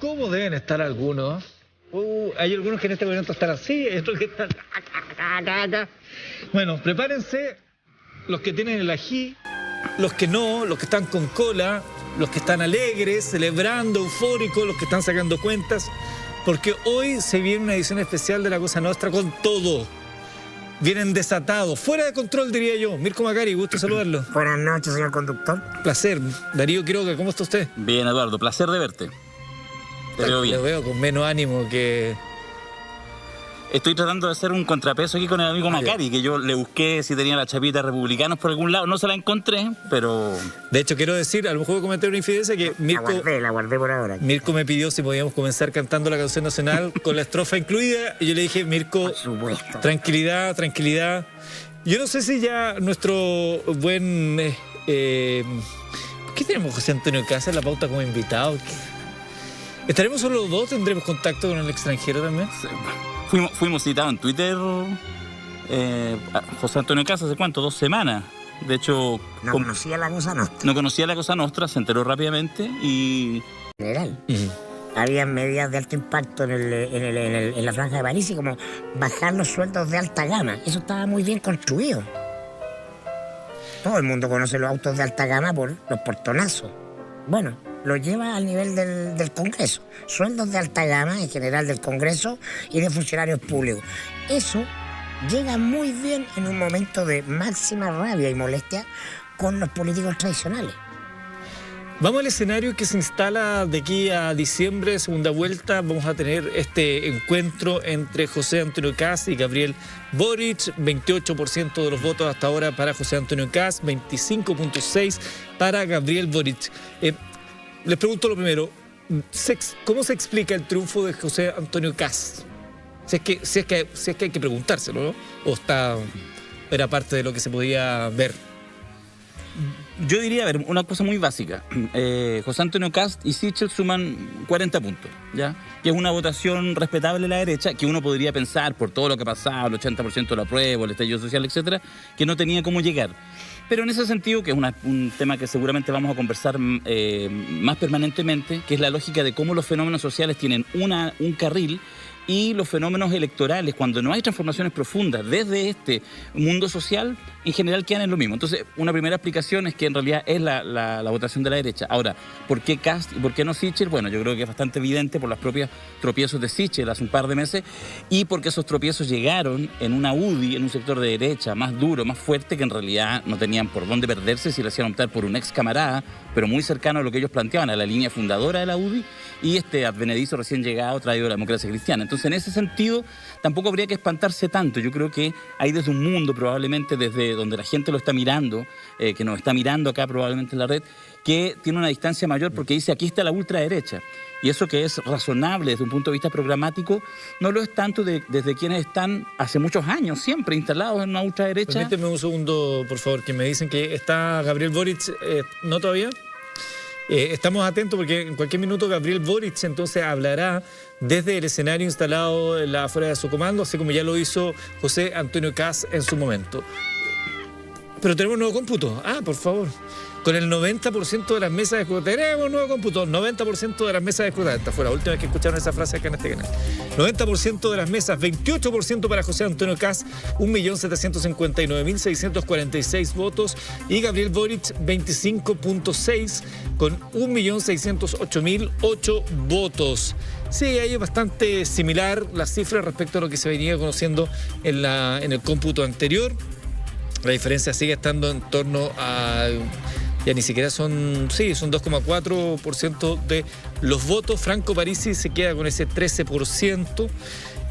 ¿Cómo deben estar algunos? Hay algunos que en este momento están así, hay otros que están... Bueno, prepárense los que tienen el ají, los que no, los que están con cola, los que están alegres, celebrando, eufóricos, los que están sacando cuentas, porque hoy se viene una edición especial de La Cosa Nostra con todo. Vienen desatados, fuera de control, diría yo. Mirko Macari, gusto saludarlo. Buenas noches, señor conductor. Placer. Darío Quiroga, ¿cómo está usted? Bien, Eduardo, placer de verte. Te veo bien. Lo veo con menos ánimo que... Estoy tratando de hacer un contrapeso aquí con el amigo Macari, que yo le busqué si tenía la chapita republicanos por algún lado. No se la encontré, pero... De hecho, quiero decir, a lo mejor voy a comentar una infidencia que Mirko... La guardé por ahora. Mirko me pidió si podíamos comenzar cantando la canción nacional con la estrofa incluida, y yo le dije, Mirko, tranquilidad, tranquilidad. Yo no sé si ya nuestro buen... ¿qué tenemos José Antonio Caz en la pauta como invitado? ¿Estaremos solo los dos? ¿Tendremos contacto con el extranjero también? Sí. Fuimos citados en Twitter, José Antonio Caz, ¿hace cuánto? 2 semanas. De hecho... No conocía La Cosa Nostra. No conocía La Cosa Nostra, se enteró rápidamente y... General. Había medidas de alto impacto en la Franja de París, y como bajar los sueldos de alta gama. Eso estaba muy bien construido. Todo el mundo conoce los autos de alta gama por los portonazos. Bueno, lo lleva al nivel del Congreso. Sueldos de alta gama en general del Congreso y de funcionarios públicos. Eso llega muy bien en un momento de máxima rabia y molestia con los políticos tradicionales. Vamos al escenario que se instala de aquí a diciembre, segunda vuelta. Vamos a tener este encuentro entre José Antonio Caz y Gabriel Boric. 28% de los votos hasta ahora para José Antonio Caz, 25.6% para Gabriel Boric. Les pregunto lo primero, ¿cómo se explica el triunfo de José Antonio Caz? Si es que hay que preguntárselo, ¿no? ¿O era parte de lo que se podía ver? Yo diría, a ver, una cosa muy básica. José Antonio Caz y Sichel suman 40 puntos, ¿ya? Que es una votación respetable de la derecha, que uno podría pensar, por todo lo que ha pasado, el 80% de la prueba, el estallido social, etcétera, que no tenía cómo llegar. Pero en ese sentido, que es un tema que seguramente vamos a conversar más permanentemente, que es la lógica de cómo los fenómenos sociales tienen un carril, y los fenómenos electorales, cuando no hay transformaciones profundas desde este mundo social, en general quedan en lo mismo. Entonces, una primera explicación es que en realidad es la votación de la derecha. Ahora, ¿por qué Caz y por qué no Sichel? Bueno, yo creo que es bastante evidente por los propios tropiezos de Sichel hace un par de meses, y porque esos tropiezos llegaron en una UDI, en un sector de derecha más duro, más fuerte, que en realidad no tenían por dónde perderse si le hacían optar por un ex camarada, pero muy cercano a lo que ellos planteaban, a la línea fundadora de la UDI, y este advenedizo recién llegado traído de la democracia cristiana. Entonces, en ese sentido, tampoco habría que espantarse tanto. Yo creo que hay desde un mundo, probablemente desde donde la gente lo está mirando, que nos está mirando acá probablemente en la red, que tiene una distancia mayor porque dice, aquí está la ultraderecha. Y eso que es razonable desde un punto de vista programático, no lo es tanto desde quienes están hace muchos años siempre instalados en una ultraderecha. Permíteme un segundo, por favor, que me dicen que está Gabriel Boric, ¿no todavía? Estamos atentos porque en cualquier minuto Gabriel Boric entonces hablará desde el escenario instalado afuera de su comando, así como ya lo hizo José Antonio Caz en su momento. Pero tenemos un nuevo cómputo. Por favor. Con el 90% de las mesas escrutadas. Tenemos un nuevo cómputo. 90% de las mesas escrutadas. Esta fue la última vez que escucharon esa frase acá en este canal. 90% de las mesas, 28% para José Antonio Caz, 1.759.646 votos. Y Gabriel Boric, 25.6 con 1.608.008 votos. Sí, ahí es bastante similar las cifras respecto a lo que se venía conociendo en el cómputo anterior. La diferencia sigue estando en torno a... Ya ni siquiera son 2,4% de los votos. Franco Parisi se queda con ese 13%.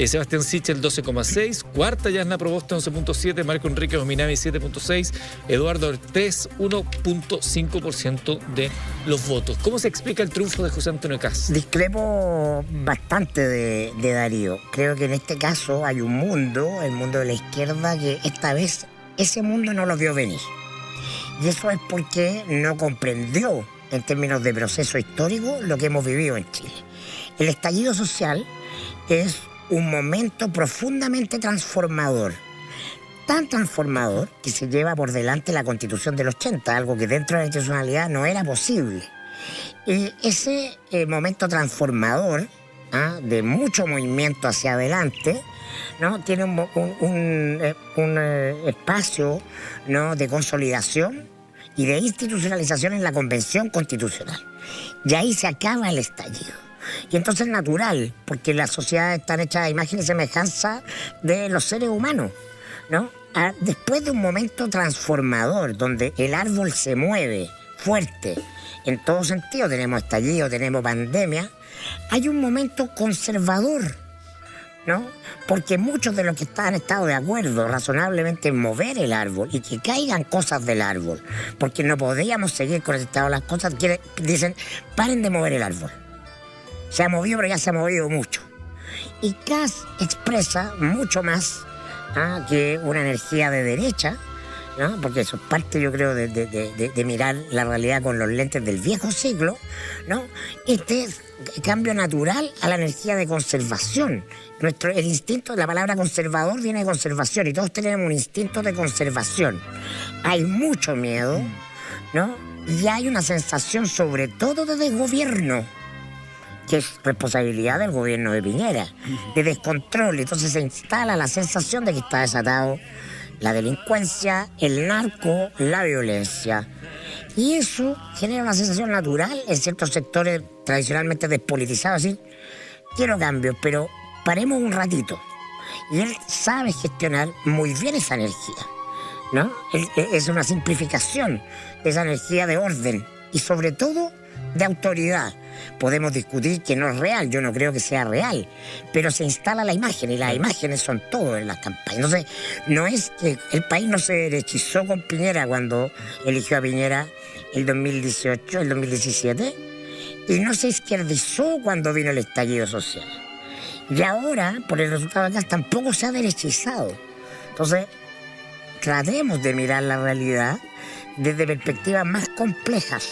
Sebastián Sichel 12,6%, cuarta Yasna Proboste 11,7%, Marco Enrique Ominami 7,6%, Eduardo Ortiz 1,5% de los votos. ¿Cómo se explica el triunfo de José Antonio Caz? Discrepo bastante de Darío. Creo que en este caso hay un mundo, el mundo de la izquierda, que esta vez ese mundo no lo vio venir. Y eso es porque no comprendió, en términos de proceso histórico, lo que hemos vivido en Chile. El estallido social es un momento profundamente transformador. Tan transformador que se lleva por delante la Constitución del 80, algo que dentro de la institucionalidad no era posible. Y ese momento transformador, de mucho movimiento hacia adelante, ¿no? Tiene un espacio, ¿no? De consolidación y de institucionalización en la Convención Constitucional. Y ahí se acaba el estallido. Y entonces es natural, porque las sociedades están hechas a imagen y semejanza de los seres humanos, ¿no? Después de un momento transformador, donde el árbol se mueve fuerte, en todo sentido, tenemos estallido, tenemos pandemia, hay un momento conservador, ¿no? Porque muchos de los que han estado de acuerdo razonablemente en mover el árbol y que caigan cosas del árbol, porque no podíamos seguir con el estado de las cosas, dicen, paren de mover el árbol. Se ha movido, pero ya se ha movido mucho. Y Kast expresa mucho más que una energía de derecha, ¿no? Porque eso es parte, yo creo, de mirar la realidad con los lentes del viejo siglo, ¿no? Este cambio natural a la energía de conservación. El instinto, la palabra conservador viene de conservación y todos tenemos un instinto de conservación. Hay mucho miedo, ¿no? Y hay una sensación sobre todo de desgobierno, que es responsabilidad del gobierno de Piñera, de descontrol. Entonces se instala la sensación de que está desatado la delincuencia, el narco, la violencia. Y eso genera una sensación natural en ciertos sectores tradicionalmente despolitizados, así, quiero cambios, pero paremos un ratito. Y él sabe gestionar muy bien esa energía, ¿no? Es una simplificación de esa energía de orden y sobre todo de autoridad. Podemos discutir que no es real, yo no creo que sea real, pero se instala la imagen y las imágenes son todo en las campañas. Entonces, no es que el país no se derechizó con Piñera cuando eligió a Piñera el 2018, el 2017, y no se izquierdizó cuando vino el estallido social. Y ahora, por el resultado de acá, tampoco se ha derechizado. Entonces, tratemos de mirar la realidad desde perspectivas más complejas,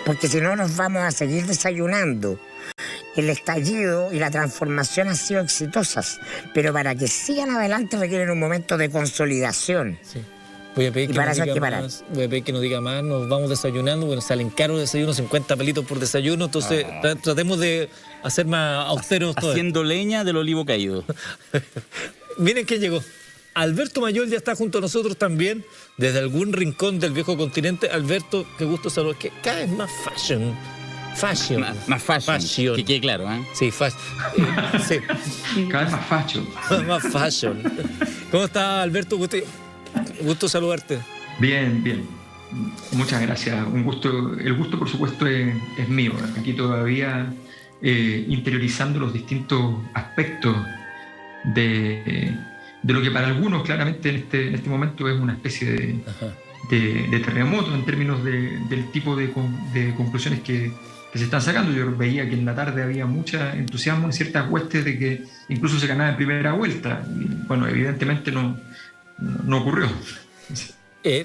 porque si no nos vamos a seguir desayunando. El estallido y la transformación han sido exitosas, pero para que sigan adelante requieren un momento de consolidación. Sí. Voy a pedir que no diga más, nos vamos desayunando, bueno, salen caros desayunos, 50 pelitos por desayuno, entonces tratemos de hacer más austeros todo. Haciendo leña del olivo caído. Miren quién llegó. Alberto Mayol ya está junto a nosotros también, desde algún rincón del viejo continente. Alberto, qué gusto saludar, que cada vez más fashion. Más fashion. Que quede claro, ¿eh? Sí, fashion. Sí. Cada vez más fashion. Más fashion. ¿Cómo está, Alberto? Gusto saludarte. Bien, bien. Muchas gracias. Un gusto. El gusto, por supuesto, es mío. Aquí todavía interiorizando los distintos aspectos de lo que para algunos claramente en este momento es una especie de terremoto en términos del tipo de conclusiones que se están sacando. Yo veía que en la tarde había mucho entusiasmo en ciertas huestes de que incluso se ganaba en primera vuelta. Y, bueno, evidentemente no ocurrió.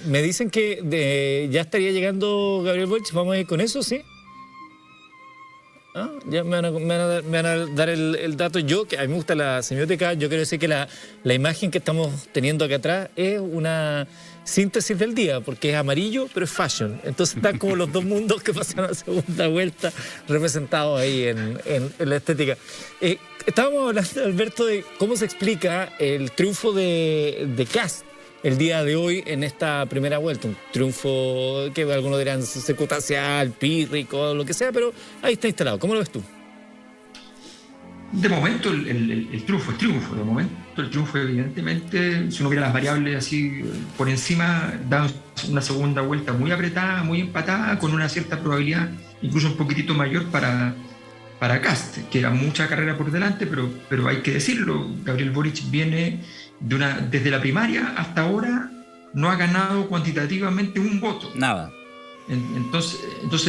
Me dicen que ya estaría llegando Gabriel Boric. ¿Vamos a ir con eso, sí? Ya me van a dar el dato. Yo, que a mí me gusta la semiótica, yo quiero decir que la imagen que estamos teniendo acá atrás es una síntesis del día, porque es amarillo, pero es fashion. Entonces están como los dos mundos que pasan a segunda vuelta representados ahí en la estética. Estábamos hablando, Alberto, de cómo se explica el triunfo de Kast el día de hoy en esta primera vuelta. Un triunfo que algunos dirán circunstancial, pírrico, lo que sea, pero ahí está instalado. ¿Cómo lo ves tú? De momento el triunfo es triunfo. De momento el triunfo, evidentemente, si uno mira las variables así por encima, da una segunda vuelta muy apretada, muy empatada, con una cierta probabilidad, incluso un poquitito mayor para Kast, que era mucha carrera por delante, pero hay que decirlo, Gabriel Boric viene desde la primaria hasta ahora no ha ganado cuantitativamente un voto. Nada. Entonces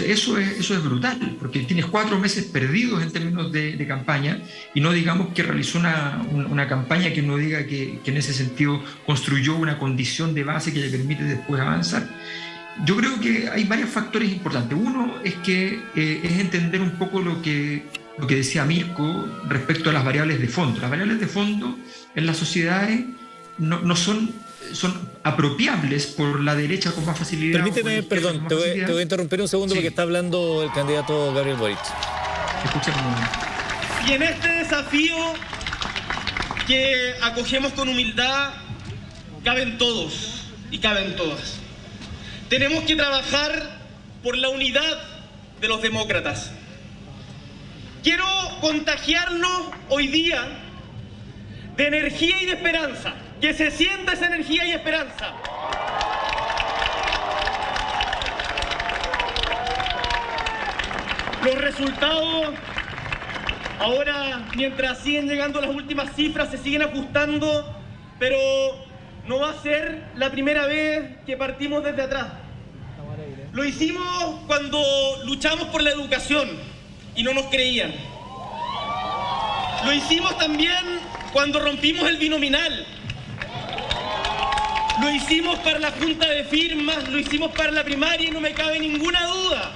eso es brutal, porque tienes 4 meses perdidos en términos de campaña, y no digamos que realizó una campaña que uno diga que en ese sentido construyó una condición de base que le permite después avanzar. Yo creo que hay varios factores importantes. Uno es que es entender un poco lo que decía Mirko respecto a las variables de fondo. Las variables de fondo en las sociedades no son son apropiables por la derecha con más facilidad. Permíteme, perdón, te voy a interrumpir un segundo, sí, porque está hablando el candidato Gabriel Boric. Escuchemos. Y en este desafío que acogemos con humildad, caben todos y caben todas. Tenemos que trabajar por la unidad de los demócratas. Quiero contagiarnos hoy día de energía y de esperanza. Que se sienta esa energía y esperanza. Los resultados, ahora, mientras siguen llegando las últimas cifras, se siguen ajustando, pero no va a ser la primera vez que partimos desde atrás. Lo hicimos cuando luchamos por la educación y no nos creían. Lo hicimos también cuando rompimos el binominal. Lo hicimos para la junta de firmas, lo hicimos para la primaria y no me cabe ninguna duda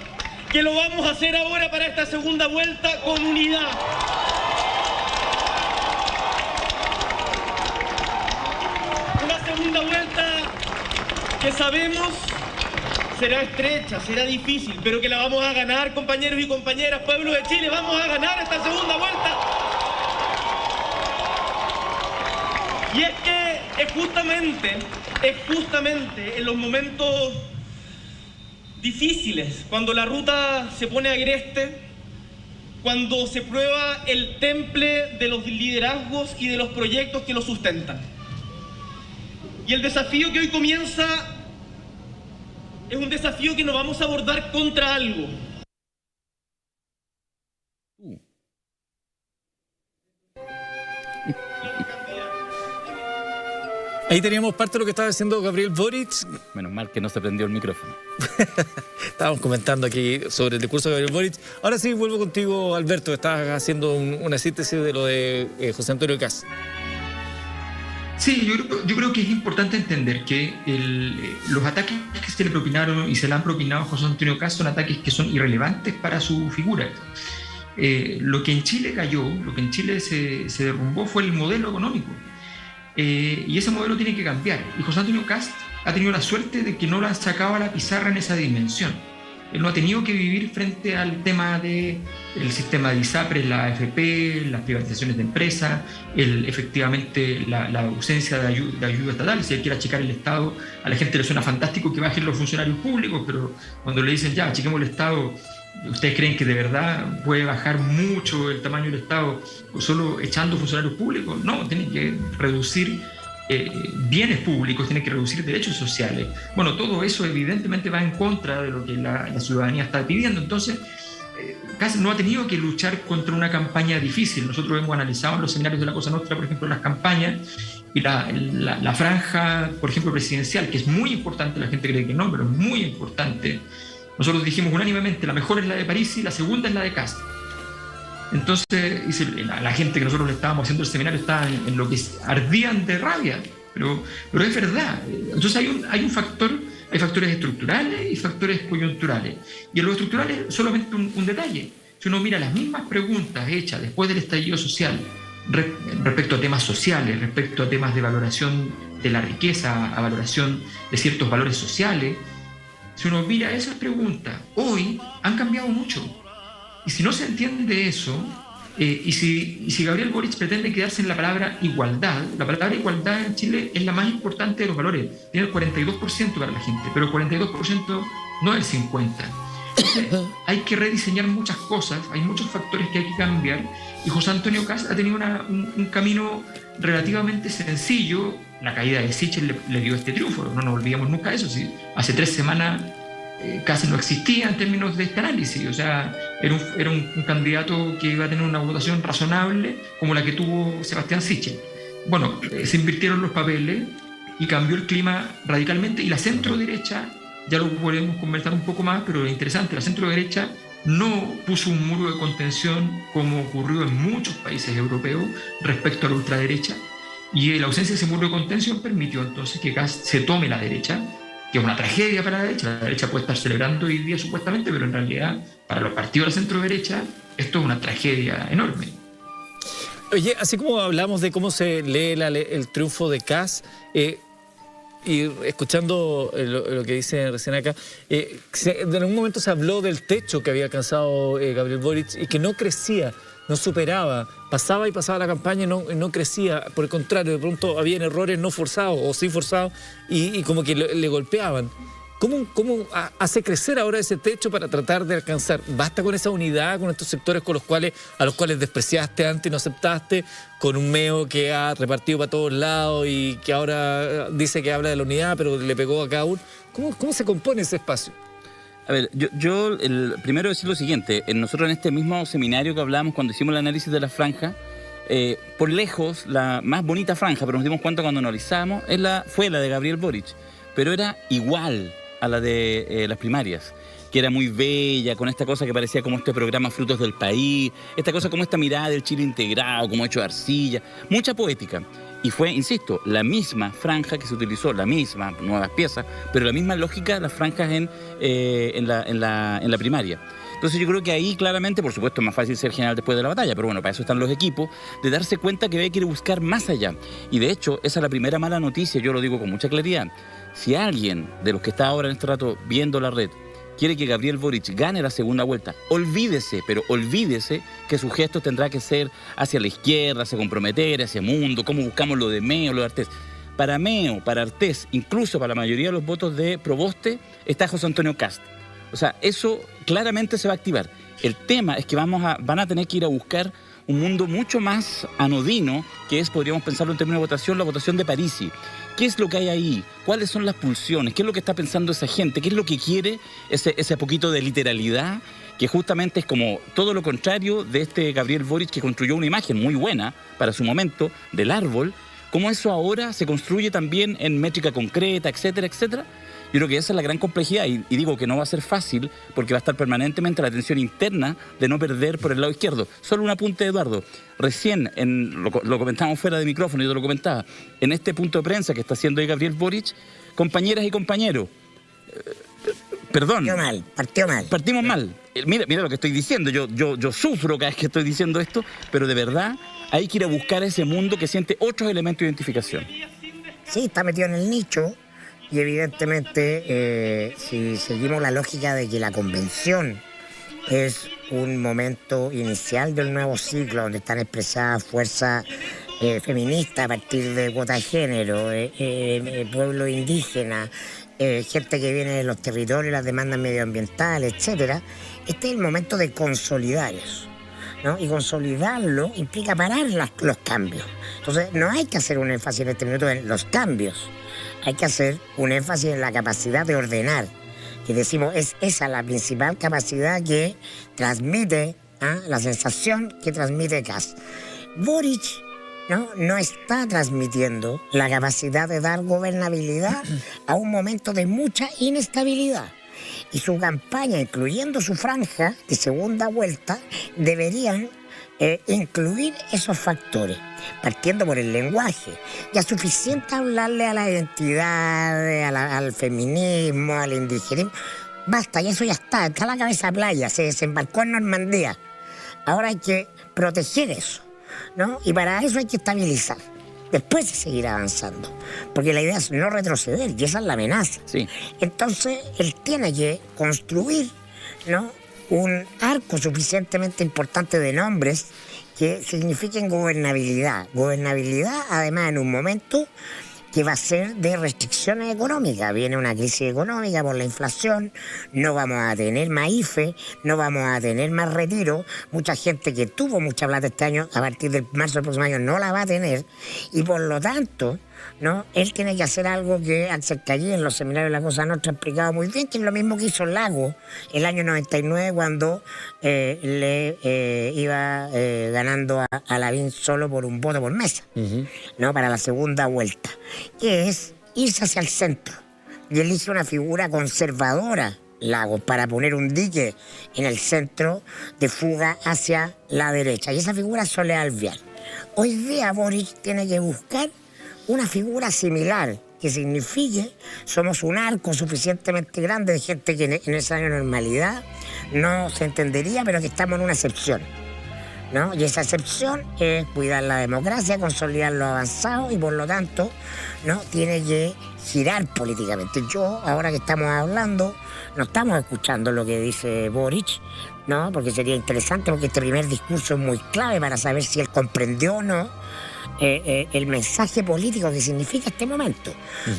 que lo vamos a hacer ahora para esta segunda vuelta con unidad. Una segunda vuelta que sabemos será estrecha, será difícil, pero que la vamos a ganar, compañeros y compañeras, pueblo de Chile, vamos a ganar esta segunda vuelta. Y es que es justamente en los momentos difíciles, cuando la ruta se pone agreste, cuando se prueba el temple de los liderazgos y de los proyectos que lo sustentan. Y el desafío que hoy comienza es un desafío que nos vamos a abordar contra algo. Ahí teníamos parte de lo que estaba diciendo Gabriel Boric. Menos mal que no se prendió el micrófono. Estábamos comentando aquí sobre el discurso de Gabriel Boric. Ahora sí, vuelvo contigo, Alberto. Estabas haciendo una síntesis de lo de José Antonio Kast. Sí, yo creo que es importante entender que los ataques que se le propinaron y se le han propinado a José Antonio Kast son ataques que son irrelevantes para su figura. Lo que en Chile cayó, lo que en Chile se derrumbó fue el modelo económico. Y ese modelo tiene que cambiar. Y José Antonio Kast ha tenido la suerte de que no la sacaba a la pizarra en esa dimensión. Él no ha tenido que vivir frente al tema del sistema de ISAPRES, la AFP, las privatizaciones de empresas, efectivamente la ausencia de ayuda estatal. Si él quiere achicar el Estado, a la gente le suena fantástico que bajen los funcionarios públicos, pero cuando le dicen ya, achiquemos el Estado, ¿ustedes creen que de verdad puede bajar mucho el tamaño del Estado solo echando funcionarios públicos? No, tiene que reducir bienes públicos, tiene que reducir derechos sociales. Bueno, todo eso evidentemente va en contra de lo que la ciudadanía está pidiendo. Entonces, Kast no ha tenido que luchar contra una campaña difícil. Nosotros hemos analizado en los seminarios de la Cosa Nostra, por ejemplo, las campañas y la franja, por ejemplo, presidencial, que es muy importante, la gente cree que no, pero es muy importante. Nosotros dijimos unánimemente, la mejor es la de París y la segunda es la de Kast. Entonces, la gente que nosotros le estábamos haciendo el seminario estaba en lo que ardían de rabia, pero es verdad. Entonces hay factores estructurales y factores coyunturales. Y en los estructurales, solamente un detalle. Si uno mira las mismas preguntas hechas después del estallido social respecto a temas sociales, respecto a temas de valoración de la riqueza, a valoración de ciertos valores sociales, si uno mira esas preguntas, hoy han cambiado mucho. Y si no se entiende eso, y si Gabriel Boric pretende quedarse en la palabra igualdad en Chile es la más importante de los valores. Tiene el 42% para la gente, pero el 42% no es el 50%. Hay que rediseñar muchas cosas, hay muchos factores que hay que cambiar, y José Antonio Kast ha tenido un camino relativamente sencillo. La caída de Sichel le dio este triunfo, no nos olvidemos nunca de eso. Si hace 3 semanas casi no existía en términos de este análisis, o sea, era un candidato que iba a tener una votación razonable como la que tuvo Sebastián Sichel. Bueno, se invirtieron los papeles y cambió el clima radicalmente, y la centro-derecha, ya lo podemos conversar un poco más, pero lo interesante, la centro-derecha no puso un muro de contención como ocurrió en muchos países europeos respecto a la ultraderecha, y la ausencia de ese muro de contención permitió entonces que Kast se tome la derecha, que es una tragedia para la derecha. La derecha puede estar celebrando hoy día supuestamente, pero en realidad para los partidos de la centro-derecha esto es una tragedia enorme. Oye, así como hablamos de cómo se lee el triunfo de Kast, y escuchando lo que dice recién acá, en algún momento se habló del techo que había alcanzado Gabriel Boric y que no crecía, no superaba, pasaba y pasaba la campaña y no crecía. Por el contrario, de pronto habían errores no forzados o sí forzados y como que le golpeaban. ¿Cómo hace crecer ahora ese techo para tratar de alcanzar? ¿Basta con esa unidad, con estos sectores a los cuales despreciaste antes y no aceptaste? Con un Meo que ha repartido para todos lados y que ahora dice que habla de la unidad, pero le pegó a cada uno. ¿Cómo se compone ese espacio? A ver, yo primero decir lo siguiente. Nosotros en este mismo seminario que hablábamos cuando hicimos el análisis de la franja, por lejos la más bonita franja, pero nos dimos cuenta cuando analizamos, fue la de Gabriel Boric, pero era igual a la de las primarias, que era muy bella, con esta cosa que parecía como este programa Frutos del País, esta cosa como esta mirada del Chile integrado, como hecho de arcilla, mucha poética. Y fue, insisto, la misma franja que se utilizó, la misma, nuevas piezas, pero la misma lógica, las franjas en la primaria. Entonces yo creo que ahí claramente, por supuesto, es más fácil ser general después de la batalla, pero bueno, para eso están los equipos, de darse cuenta que hay que ir a buscar más allá. Y de hecho, esa es la primera mala noticia, yo lo digo con mucha claridad. Si alguien de los que está ahora en este rato viendo la red quiere que Gabriel Boric gane la segunda vuelta, olvídese, pero olvídese que su gesto tendrá que ser hacia la izquierda, hacia comprometer, hacia Mundo, cómo buscamos lo de Meo, lo de Artés. Para Meo, para Artés, incluso para la mayoría de los votos de Proboste, está José Antonio Kast. O sea, eso claramente se va a activar. El tema es que van a tener que ir a buscar un mundo mucho más anodino, que es, podríamos pensarlo en términos de votación, la votación de Parisi. ¿Qué es lo que hay ahí? ¿Cuáles son las pulsiones? ¿Qué es lo que está pensando esa gente? ¿Qué es lo que quiere ese poquito de literalidad? Que justamente es como todo lo contrario de este Gabriel Boric, que construyó una imagen muy buena para su momento del árbol. ¿Cómo eso ahora se construye también en métrica concreta, etcétera, etcétera? Yo creo que esa es la gran complejidad y digo que no va a ser fácil porque va a estar permanentemente la tensión interna de no perder por el lado izquierdo. Solo un apunte, Eduardo. Recién, lo comentábamos fuera de micrófono, yo te lo comentaba, en este punto de prensa que está haciendo hoy Gabriel Boric, compañeras y compañeros, perdón. Partió mal. Partimos mal. Mira lo que estoy diciendo, yo sufro cada vez que estoy diciendo esto, pero de verdad hay que ir a buscar ese mundo que siente otros elementos de identificación. Sí, está metido en el nicho. Y evidentemente, si seguimos la lógica de que la convención es un momento inicial del nuevo ciclo, donde están expresadas fuerzas feministas a partir de cuota de género, pueblo indígena, gente que viene de los territorios, las demandas medioambientales, etcétera, este es el momento de consolidar eso, ¿no? Y consolidarlo implica parar los cambios. Entonces, no hay que hacer un énfasis en este minuto en los cambios. Hay que hacer un énfasis en la capacidad de ordenar, que decimos es esa la principal capacidad que transmite, la sensación que transmite Kast. Boric no está transmitiendo la capacidad de dar gobernabilidad a un momento de mucha inestabilidad. Y su campaña, incluyendo su franja de segunda vuelta, deberían incluir esos factores, partiendo por el lenguaje. Ya es suficiente hablarle a la identidad, al feminismo, al indigenismo. Basta, y eso ya está la cabeza playa, se desembarcó en Normandía. Ahora hay que proteger eso, ¿no? Y para eso hay que estabilizar. Después se seguirá avanzando, porque la idea es no retroceder, y esa es la amenaza. Sí. Entonces, él tiene que construir, ¿no?, un arco suficientemente importante de nombres que signifiquen gobernabilidad. Gobernabilidad, además, en un momento que va a ser de restricciones económicas. Viene una crisis económica por la inflación, no vamos a tener más IFE, no vamos a tener más retiro. Mucha gente que tuvo mucha plata este año, a partir del marzo del próximo año, no la va a tener. Y por lo tanto, ¿no?, él tiene que hacer algo que Axel Callí en los seminarios de La Cosa Nostra ha explicado muy bien, que es lo mismo que hizo Lago el año 99 cuando le iba ganando a Lavín solo por un voto por mesa, ¿no?, para la segunda vuelta, que es irse hacia el centro. Y elige una figura conservadora, Lagos, para poner un dique en el centro de fuga hacia la derecha. Y esa figura es Soledad Alvear. Hoy día Boric tiene que buscar una figura similar, que signifique somos un arco suficientemente grande de gente que en ese año de normalidad no se entendería, pero que estamos en una excepción, ¿no? Y esa excepción es cuidar la democracia, consolidar lo avanzado y por lo tanto, ¿no? Tiene que girar políticamente. Yo, ahora que estamos hablando, no estamos escuchando lo que dice Boric, ¿no? Porque sería interesante, porque este primer discurso es muy clave para saber si él comprendió o no el mensaje político que significa este momento.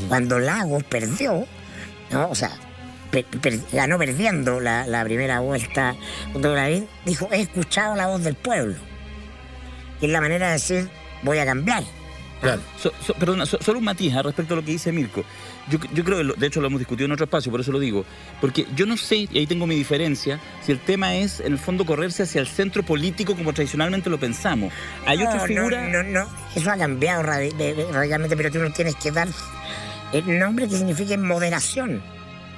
Cuando Lagos perdió, ¿no? O sea, ganó perdiendo la primera vuelta, cuando David dijo: he escuchado la voz del pueblo. Y es la manera de decir: voy a cambiar. Claro. Perdona, solo un matiz respecto a lo que dice Mirko. Yo creo que, de hecho, lo hemos discutido en otro espacio, por eso lo digo. Porque yo no sé, y ahí tengo mi diferencia, si el tema es, en el fondo, correrse hacia el centro político como tradicionalmente lo pensamos. Hay otra figura... No, eso ha cambiado radicalmente, pero tú no tienes que dar el nombre que signifique moderación.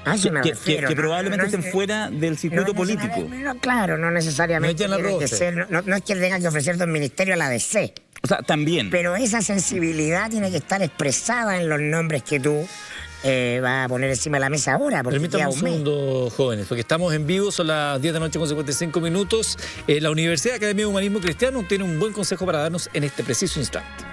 A eso me refiero. Que probablemente estén fuera del circuito político. Claro, no necesariamente tiene que ser, no es que tenga que ofrecer dos ministerios a la DC. O sea, también. Pero esa sensibilidad tiene que estar expresada en los nombres que tú vas a poner encima de la mesa ahora. Permítame un segundo, jóvenes, porque estamos en vivo, son las 10 de la noche con 55 minutos. La Universidad Academia de Humanismo Cristiano tiene un buen consejo para darnos en este preciso instante.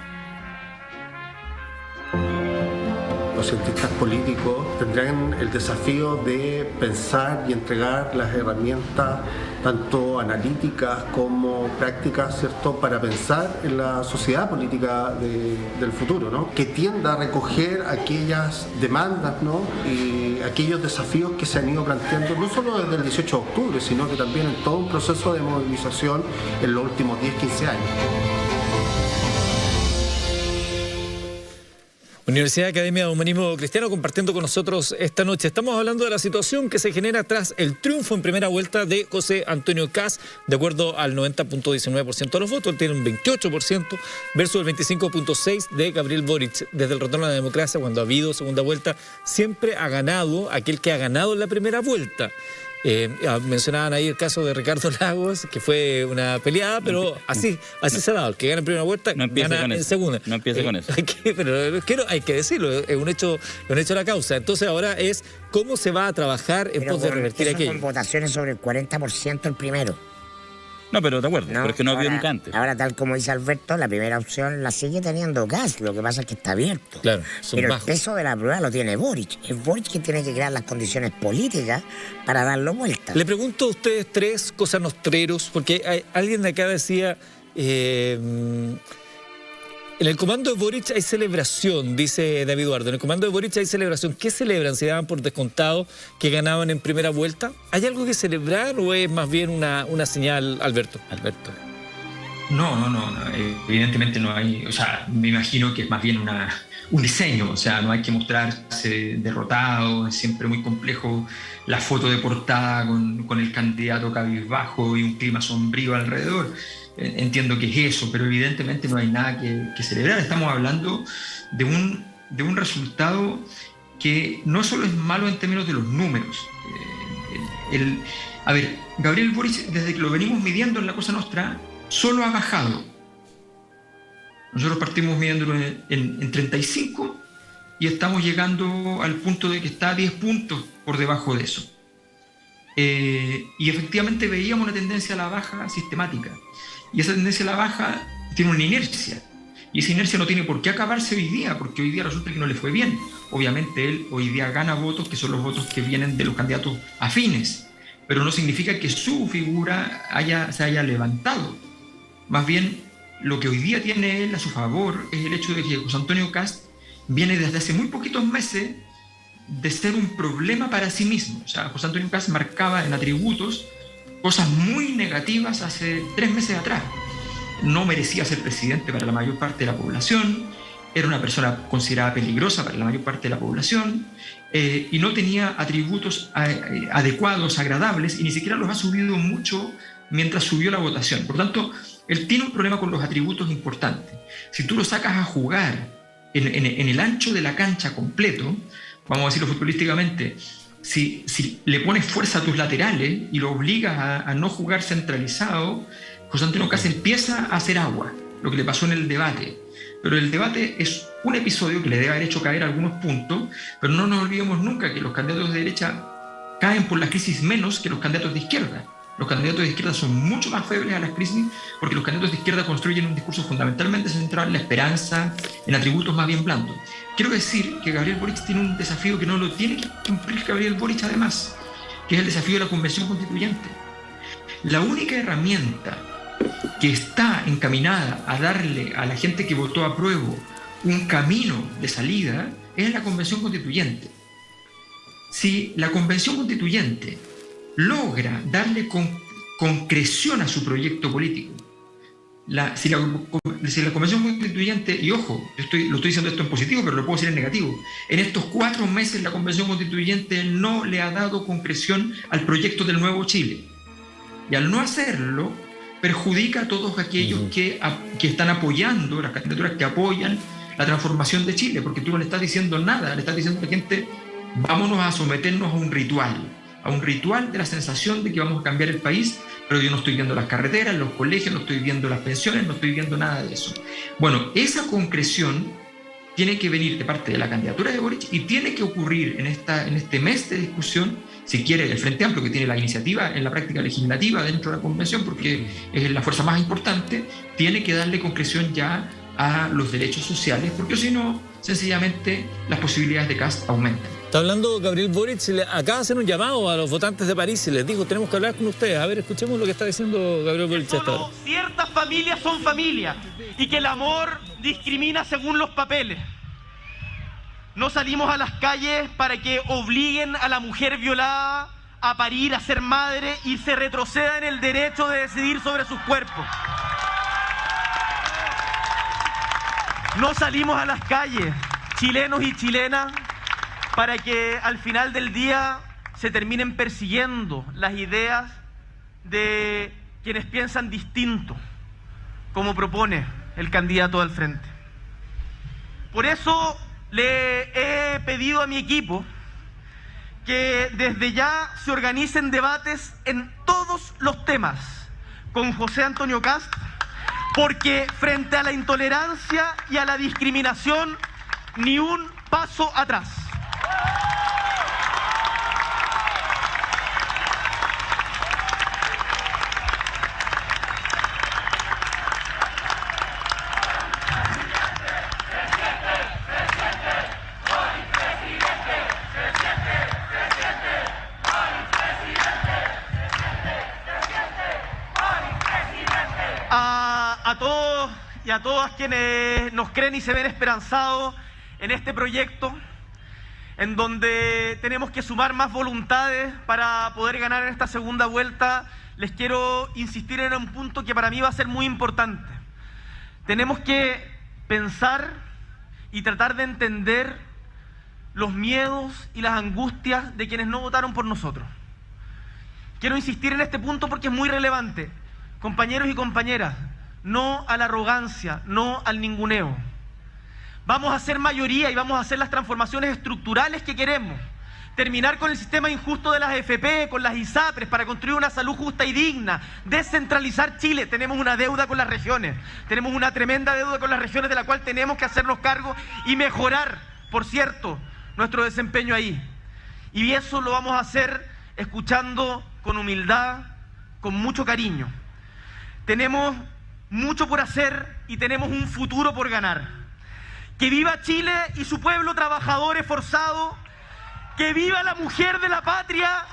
Los cientistas políticos tendrán el desafío de pensar y entregar las herramientas tanto analíticas como prácticas, ¿cierto?, para pensar en la sociedad política del futuro, ¿no? Que tienda a recoger aquellas demandas, ¿no?, y aquellos desafíos que se han ido planteando no solo desde el 18 de octubre, sino que también en todo un proceso de movilización en los últimos 10-15 años. Universidad Academia de Humanismo Cristiano compartiendo con nosotros esta noche. Estamos hablando de la situación que se genera tras el triunfo en primera vuelta de José Antonio Kast, de acuerdo al 90.19% de los votos. Él tiene un 28% versus el 25.6% de Gabriel Boric. Desde el retorno a la democracia, cuando ha habido segunda vuelta, siempre ha ganado aquel que ha ganado en la primera vuelta. Mencionaban ahí el caso de Ricardo Lagos, que fue una peleada, pero así se ha dado. El que gana en primera vuelta gana en segunda. No empiece con eso. Pero hay que decirlo, es un hecho de la causa. Entonces ahora es cómo se va a trabajar en pos de revertir aquello. Con votaciones sobre el 40% el primero. No, pero de acuerdo, pero es que no había nunca antes. Ahora, tal como dice Alberto, la primera opción la sigue teniendo Kast, lo que pasa es que está abierto. Claro, pero el peso de la prueba lo tiene Boric. Es Boric que tiene que crear las condiciones políticas para darlo vuelta. Le pregunto a ustedes tres cosas nostreros, porque alguien de acá decía... en el comando de Boric hay celebración, dice David Eduardo. En el comando de Boric hay celebración. ¿Qué celebran? ¿Se daban por descontado que ganaban en primera vuelta? ¿Hay algo que celebrar o es más bien una señal, Alberto? No, evidentemente no hay. O sea, me imagino que es más bien un diseño. O sea, no hay que mostrarse derrotado. Es siempre muy complejo la foto de portada con el candidato cabizbajo y un clima sombrío alrededor. Entiendo que es eso, pero evidentemente no hay nada que celebrar. Estamos hablando de un resultado que no solo es malo en términos de los números. A ver, Gabriel Boric, desde que lo venimos midiendo en la Cosa Nostra, solo ha bajado. Nosotros partimos midiéndolo en 35 y estamos llegando al punto de que está a 10 puntos por debajo de eso. Y efectivamente veíamos una tendencia a la baja sistemática. Y esa tendencia a la baja tiene una inercia. Y esa inercia no tiene por qué acabarse hoy día, porque hoy día resulta que no le fue bien. Obviamente él hoy día gana votos, que son los votos que vienen de los candidatos afines. Pero no significa que su figura se haya levantado. Más bien, lo que hoy día tiene él a su favor es el hecho de que José Antonio Kast viene desde hace muy poquitos meses de ser un problema para sí mismo. O sea, José Antonio Kast marcaba en atributos cosas muy negativas hace 3 meses atrás. No merecía ser presidente para la mayor parte de la población, era una persona considerada peligrosa para la mayor parte de la población, y no tenía atributos adecuados, agradables, y ni siquiera los ha subido mucho mientras subió la votación. Por tanto, él tiene un problema con los atributos importantes. Si tú lo sacas a jugar en el ancho de la cancha completo, vamos a decirlo futbolísticamente, si le pones fuerza a tus laterales y lo obligas a no jugar centralizado, José Antonio Kast empieza a hacer agua, lo que le pasó en el debate. Pero el debate es un episodio que le debe haber hecho caer algunos puntos, pero no nos olvidemos nunca que los candidatos de derecha caen por la crisis menos que los candidatos de izquierda. Los candidatos de izquierda son mucho más febles a las crisis porque los candidatos de izquierda construyen un discurso fundamentalmente centrado en la esperanza, en atributos más bien blandos. Quiero decir que Gabriel Boric tiene un desafío que no lo tiene que cumplir Gabriel Boric además, que es el desafío de la Convención Constituyente. La única herramienta que está encaminada a darle a la gente que votó apruebo un camino de salida es la Convención Constituyente. Si la Convención Constituyente logra darle concreción a su proyecto político, si la Convención Constituyente, y ojo, lo estoy diciendo esto en positivo, pero lo puedo decir en negativo, en estos 4 meses la Convención Constituyente no le ha dado concreción al proyecto del Nuevo Chile. Y al no hacerlo, perjudica a todos aquellos que están apoyando, las candidaturas que apoyan la transformación de Chile, porque tú no le estás diciendo nada, le estás diciendo a la gente, vámonos a someternos a un ritual de la sensación de que vamos a cambiar el país, pero yo no estoy viendo las carreteras, los colegios, no estoy viendo las pensiones, no estoy viendo nada de eso. Bueno, esa concreción tiene que venir de parte de la candidatura de Boric y tiene que ocurrir en este mes de discusión, si quiere el Frente Amplio, que tiene la iniciativa en la práctica legislativa dentro de la convención, porque es la fuerza más importante, tiene que darle concreción ya a los derechos sociales, porque si no, sencillamente las posibilidades de Kast aumentan. Está hablando Gabriel Boric, acaba de hacer un llamado a los votantes de París y les dijo, tenemos que hablar con ustedes. A ver, escuchemos lo que está diciendo Gabriel Boric. Solo ciertas familias son familias y que el amor discrimina según los papeles. No salimos a las calles para que obliguen a la mujer violada a parir, a ser madre y se retroceda en el derecho de decidir sobre sus cuerpos. No salimos a las calles, chilenos y chilenas, para que al final del día se terminen persiguiendo las ideas de quienes piensan distinto, como propone el candidato al frente. Por eso le he pedido a mi equipo que desde ya se organicen debates en todos los temas con José Antonio Kast, porque frente a la intolerancia y a la discriminación, ni un paso atrás. A todos y a todas quienes nos creen y se ven esperanzados en este proyecto, en donde tenemos que sumar más voluntades para poder ganar en esta segunda vuelta, les quiero insistir en un punto que para mí va a ser muy importante. Tenemos que pensar y tratar de entender los miedos y las angustias de quienes no votaron por nosotros. Quiero insistir en este punto porque es muy relevante. Compañeros y compañeras, no a la arrogancia, no al ninguneo. Vamos a hacer mayoría y vamos a hacer las transformaciones estructurales que queremos. Terminar con el sistema injusto de las AFP, con las ISAPRES, para construir una salud justa y digna. Descentralizar Chile. Tenemos una deuda con las regiones. Tenemos una tremenda deuda con las regiones de la cual tenemos que hacernos cargo y mejorar, por cierto, nuestro desempeño ahí. Y eso lo vamos a hacer escuchando con humildad, con mucho cariño. Tenemos mucho por hacer y tenemos un futuro por ganar. Que viva Chile y su pueblo trabajador esforzado. Que viva la mujer de la patria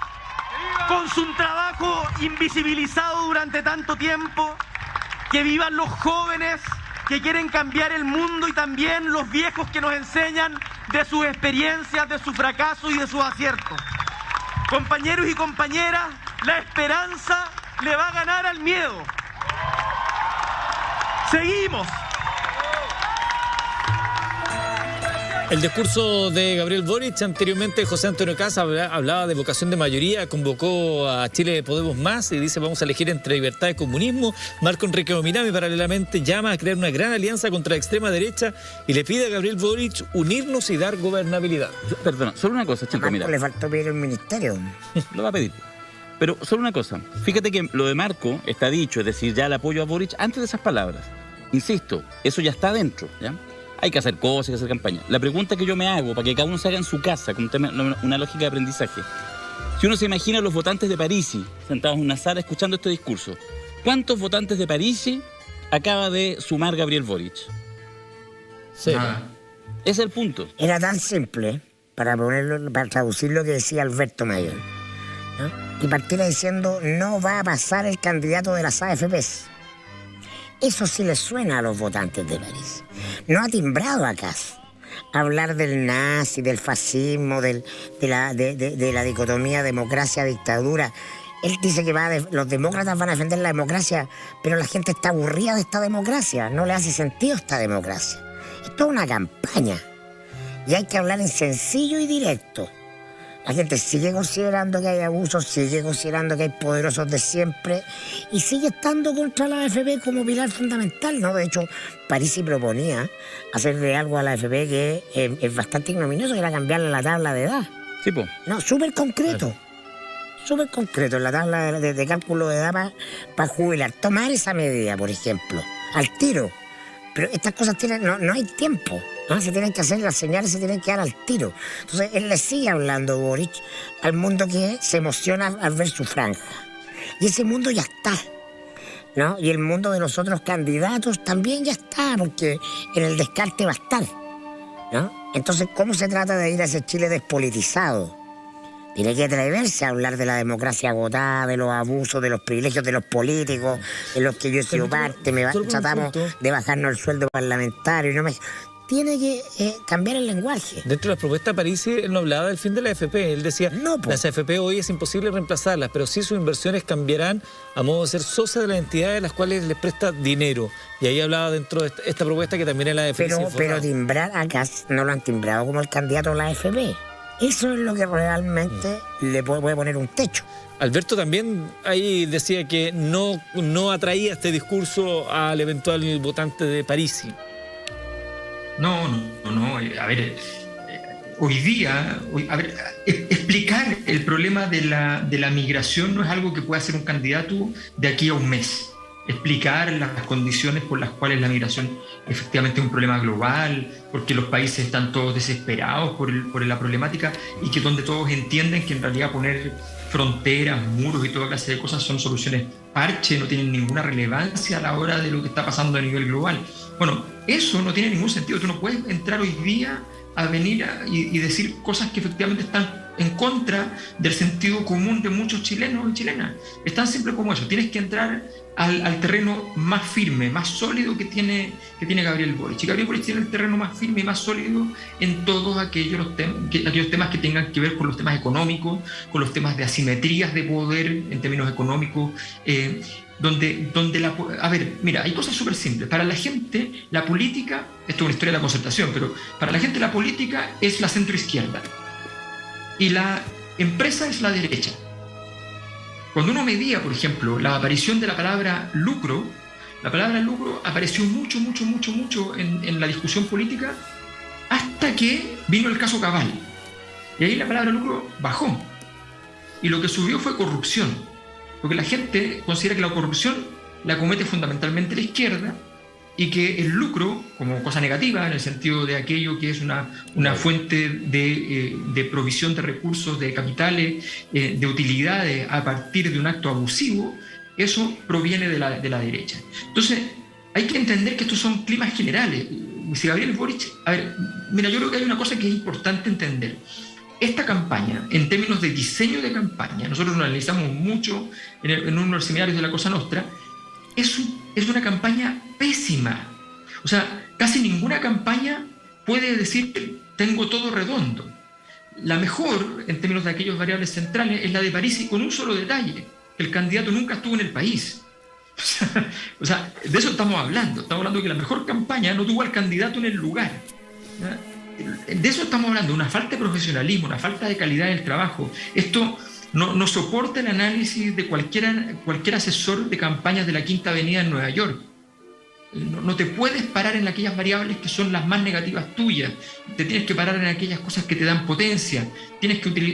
con su trabajo invisibilizado durante tanto tiempo. Que vivan los jóvenes que quieren cambiar el mundo y también los viejos que nos enseñan de sus experiencias, de su fracaso y de sus aciertos. Compañeros y compañeras, la esperanza le va a ganar al miedo. Seguimos. El discurso de Gabriel Boric, anteriormente José Antonio Kast hablaba de vocación de mayoría, convocó a Chile Podemos Más y dice vamos a elegir entre libertad y comunismo. Marco Enrique Ominami paralelamente llama a crear una gran alianza contra la extrema derecha y le pide a Gabriel Boric unirnos y dar gobernabilidad. Perdona, solo una cosa, Chico, mira. Le faltó pedir el ministerio. Lo va a pedir. Pero solo una cosa, fíjate que lo de Marco está dicho, es decir, ya el apoyo a Boric antes de esas palabras. Insisto, eso ya está adentro, ¿ya? Hay que hacer cosas, hay que hacer campaña. La pregunta que yo me hago, para que cada uno se haga en su casa, con una lógica de aprendizaje, Si uno se imagina a los votantes de Parisi sentados en una sala escuchando este discurso, ¿cuántos votantes de Parisi acaba de sumar Gabriel Boric? Cero. Nada. Ese es el punto. Era tan simple, para traducir lo que decía Alberto Mayor, ¿no? Y partiera diciendo, no va a pasar el candidato de las AFPs. Eso sí le suena a los votantes de París. No ha timbrado a Kast hablar del nazi, del fascismo, de la dicotomía democracia-dictadura. Él dice que los demócratas van a defender la democracia, pero la gente está aburrida de esta democracia, no le hace sentido esta democracia. Esto es una campaña y hay que hablar en sencillo y directo. La gente sigue considerando que hay abusos, sigue considerando que hay poderosos de siempre y sigue estando contra la AFP como pilar fundamental, ¿no? De hecho, Parisi proponía hacerle algo a la AFP que es bastante ignominioso, que era cambiarle la tabla de edad. Sí, po. No, súper concreto. Súper concreto en la tabla de cálculo de edad para jubilar. Tomar esa medida, por ejemplo, al tiro. Pero estas cosas no hay tiempo. ¿No? Se tienen que hacer, las señales se tienen que dar al tiro. Entonces él le sigue hablando, Boric, al mundo que se emociona al ver su franja. Y ese mundo ya está, ¿no? Y el mundo de los otros candidatos también ya está, porque en el descarte va a estar, ¿no? Entonces, ¿cómo se trata de ir a ese Chile despolitizado? Tiene que atreverse a hablar de la democracia agotada, de los abusos, de los privilegios de los políticos, de los que yo he sido parte, tratamos de bajarnos el sueldo parlamentario, tiene que cambiar el lenguaje. Dentro de las propuestas de París, él no hablaba del fin de la AFP. Él decía, las AFP hoy es imposible reemplazarlas, pero sí sus inversiones cambiarán a modo de ser socias de las entidades a las cuales les presta dinero. Y ahí hablaba dentro de esta propuesta que también es la AFP. Pero timbrar a Kast no lo han timbrado como el candidato a la AFP. Eso es lo que realmente le puede poner un techo. Alberto también ahí decía que no atraía este discurso al eventual votante de Parisi. No. A ver, hoy día, explicar el problema de la migración no es algo que pueda hacer un candidato de aquí a un mes. Explicar las condiciones por las cuales la migración efectivamente es un problema global, porque los países están todos desesperados por la problemática y que donde todos entienden que en realidad poner fronteras, muros y toda clase de cosas son soluciones parche, no tienen ninguna relevancia a la hora de lo que está pasando a nivel global. Bueno, eso no tiene ningún sentido. Tú no puedes entrar hoy día a venir y decir cosas que efectivamente están en contra del sentido común de muchos chilenos y chilenas. Es tan simple como eso. Tienes que entrar al terreno más firme, más sólido que tiene Gabriel Boric. Y Gabriel Boric tiene el terreno más firme y más sólido en todos aquellos temas que tengan que ver con los temas económicos, con los temas de asimetrías de poder en términos económicos, a ver, mira, hay cosas súper simples. Para la gente, la política, esto es una historia de la concertación, pero para la gente la política es la centroizquierda y la empresa es la derecha. Cuando uno medía, por ejemplo, la aparición de la palabra lucro apareció mucho en la discusión política hasta que vino el caso Cabal. Y ahí la palabra lucro bajó. Y lo que subió fue corrupción. Porque la gente considera que la corrupción la comete fundamentalmente la izquierda y que el lucro, como cosa negativa, en el sentido de aquello que es una fuente de provisión de recursos, de capitales, de utilidades a partir de un acto abusivo, eso proviene de la derecha. Entonces, hay que entender que estos son climas generales. Si Gabriel Boric... A ver, mira, yo creo que hay una cosa que es importante entender. Esta campaña, en términos de diseño de campaña, nosotros lo analizamos mucho en uno de los seminarios de la Cosa Nostra, es una campaña pésima. O sea, casi ninguna campaña puede decir tengo todo redondo. La mejor, en términos de aquellas variables centrales, es la de Parisi, con un solo detalle: el candidato nunca estuvo en el país. O sea, de eso estamos hablando. Estamos hablando de que la mejor campaña no tuvo al candidato en el lugar. De eso estamos hablando, una falta de profesionalismo, una falta de calidad en el trabajo. Esto no soporta el análisis de cualquier asesor de campañas de la Quinta Avenida en Nueva York. No te puedes parar en aquellas variables que son las más negativas tuyas. Te tienes que parar en aquellas cosas que te dan potencia.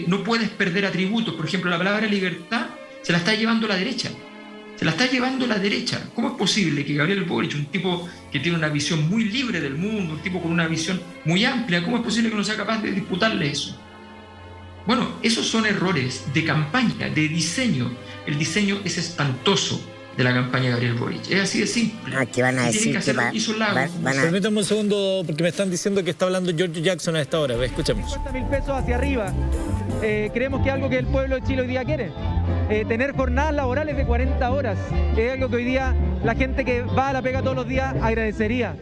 No puedes perder atributos. Por ejemplo, la palabra libertad se la está llevando la derecha. ¿Cómo es posible que Gabriel Boric, un tipo que tiene una visión muy libre del mundo, un tipo con una visión muy amplia, cómo es posible que no sea capaz de disputarle eso? Bueno, esos son errores de campaña, de diseño. El diseño es espantoso de la campaña de Gabriel Boric. Es así de simple. Que van a Y tienen decir que hacerlo isolado. Permítame un segundo, porque me están diciendo que está hablando Giorgio Jackson a esta hora. Escuchemos. 50.000 pesos hacia arriba. Creemos que es algo que el pueblo de Chile hoy día quiere. Tener jornadas laborales de 40 horas. Es algo que hoy día la gente que va a la pega todos los días agradecería.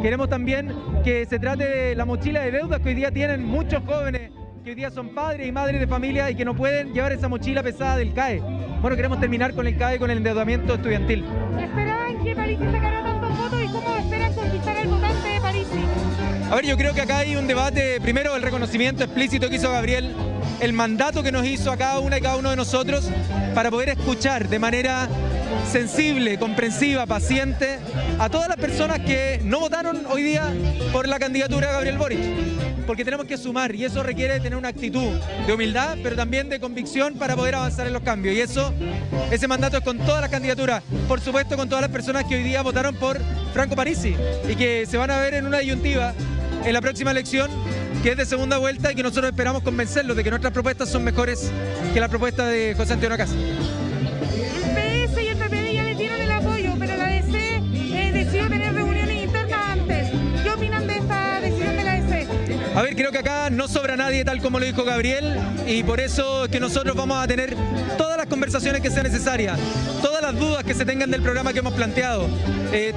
Queremos también que se trate de la mochila de deudas que hoy día tienen muchos jóvenes, que hoy día son padres y madres de familia y que no pueden llevar esa mochila pesada del CAE. Bueno, queremos terminar con el CAE, con el endeudamiento estudiantil. ¿Esperaban que Parisi sacara tantos votos y cómo esperan conquistar al votante de Parisi? A ver, yo creo que acá hay un debate, primero el reconocimiento explícito que hizo Gabriel, el mandato que nos hizo a cada una y cada uno de nosotros para poder escuchar de manera sensible, comprensiva, paciente a todas las personas que no votaron hoy día por la candidatura de Gabriel Boric. Porque tenemos que sumar y eso requiere tener una actitud de humildad, pero también de convicción para poder avanzar en los cambios. Y ese mandato es con todas las candidaturas, por supuesto con todas las personas que hoy día votaron por Franco Parisi y que se van a ver en una disyuntiva en la próxima elección, que es de segunda vuelta y que nosotros esperamos convencerlos de que nuestras propuestas son mejores que la propuesta de José Antonio Kast. El PS y el PPD ya les dieron el apoyo, pero la DC decidió tener reuniones internas antes. ¿Qué opinan de esta decisión de la DC? A ver, creo que acá no sobra nadie, tal como lo dijo Gabriel, y por eso es que nosotros vamos a tener todas las conversaciones que sean necesarias, todas las dudas que se tengan del programa que hemos planteado,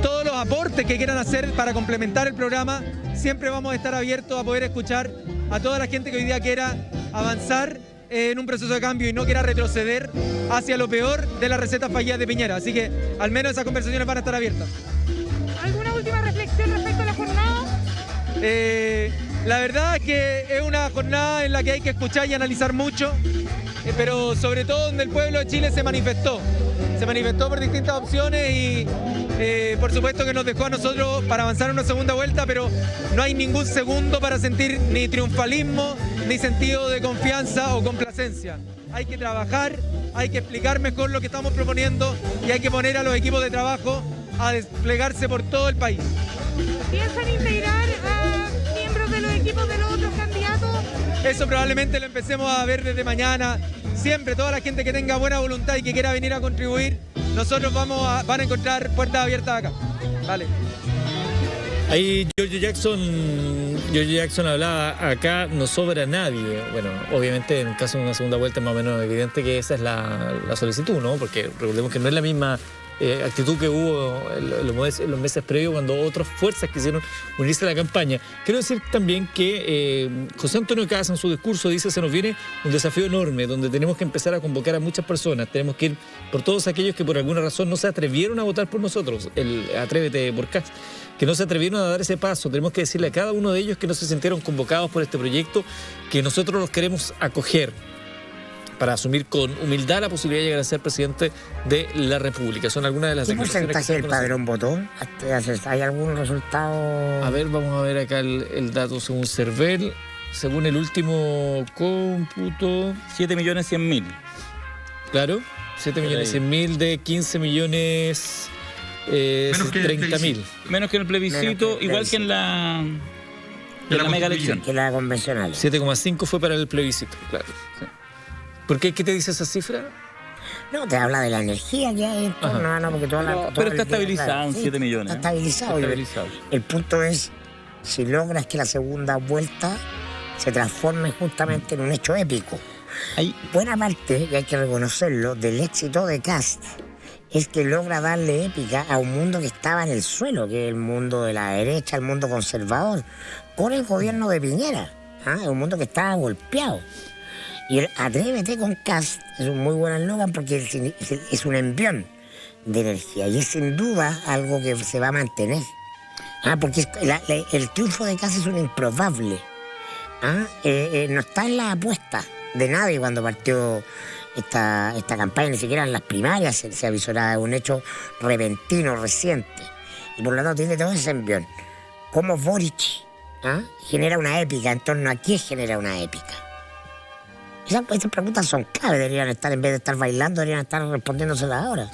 todos los aportes que quieran hacer para complementar el programa. Siempre vamos a estar abiertos a poder escuchar a toda la gente que hoy día quiera avanzar en un proceso de cambio y no quiera retroceder hacia lo peor de las recetas fallidas de Piñera. Así que al menos esas conversaciones van a estar abiertas. ¿Alguna última reflexión respecto a la jornada? La verdad es que es una jornada en la que hay que escuchar y analizar mucho, pero sobre todo donde el pueblo de Chile se manifestó. Se manifestó por distintas opciones y por supuesto que nos dejó a nosotros para avanzar en una segunda vuelta, pero no hay ningún segundo para sentir ni triunfalismo, ni sentido de confianza o complacencia. Hay que trabajar, hay que explicar mejor lo que estamos proponiendo y hay que poner a los equipos de trabajo a desplegarse por todo el país. ¿Piensan integrar a miembros de los equipos de los otros candidatos? Eso probablemente lo empecemos a ver desde mañana. Siempre toda la gente que tenga buena voluntad y que quiera venir a contribuir, nosotros van a encontrar puertas abiertas acá. Vale. Ahí Giorgio Jackson hablaba, acá no sobra nadie. Bueno, obviamente en el caso de una segunda vuelta es más o menos evidente que esa es la solicitud, ¿no? Porque recordemos que no es la misma actitud que hubo en los meses previos cuando otras fuerzas quisieron unirse a la campaña. Quiero decir también que José Antonio Kast en su discurso dice: se nos viene un desafío enorme donde tenemos que empezar a convocar a muchas personas, tenemos que ir por todos aquellos que por alguna razón no se atrevieron a votar por nosotros, el Atrévete por Kast, que no se atrevieron a dar ese paso. Tenemos que decirle a cada uno de ellos que no se sintieron convocados por este proyecto, que nosotros los queremos acoger para asumir con humildad la posibilidad de llegar a ser presidente de la República. Son algunas de las ¿Qué declaraciones porcentaje del que padrón votó? ¿Hay algún resultado? A ver, vamos a ver acá el dato según Cervel. Según el último cómputo... 7.100.000. Claro, 7.100.000 de 15.030.000. Menos que en el plebiscito, igual que en la mega elección. Que la convencional. 7,5 fue para el plebiscito, claro. Sí. ¿Por qué? ¿Qué te dice esa cifra? No, te habla de la energía que hay en torno, no, porque pero está estabilizado en 7 millones. Está estabilizado. El punto es si logras que la segunda vuelta se transforme justamente en un hecho épico. Hay buena parte, y hay que reconocerlo, del éxito de Kast es que logra darle épica a un mundo que estaba en el suelo, que es el mundo de la derecha, el mundo conservador, con el gobierno de Piñera. Es un mundo que estaba golpeado. Y el Atrévete con Kast es un muy buen eslogan porque es un envión de energía y es sin duda algo que se va a mantener. Porque el triunfo de Kast es un improbable. No está en la apuesta de nadie cuando partió esta campaña, ni siquiera en las primarias se avisoraba, un hecho repentino, reciente. Y por lo tanto tiene todo ese envión. ¿Cómo Boric genera una épica? ¿En torno a qué genera una épica? Esas preguntas son clave, deberían estar, en vez de estar bailando, deberían estar respondiéndoselas ahora.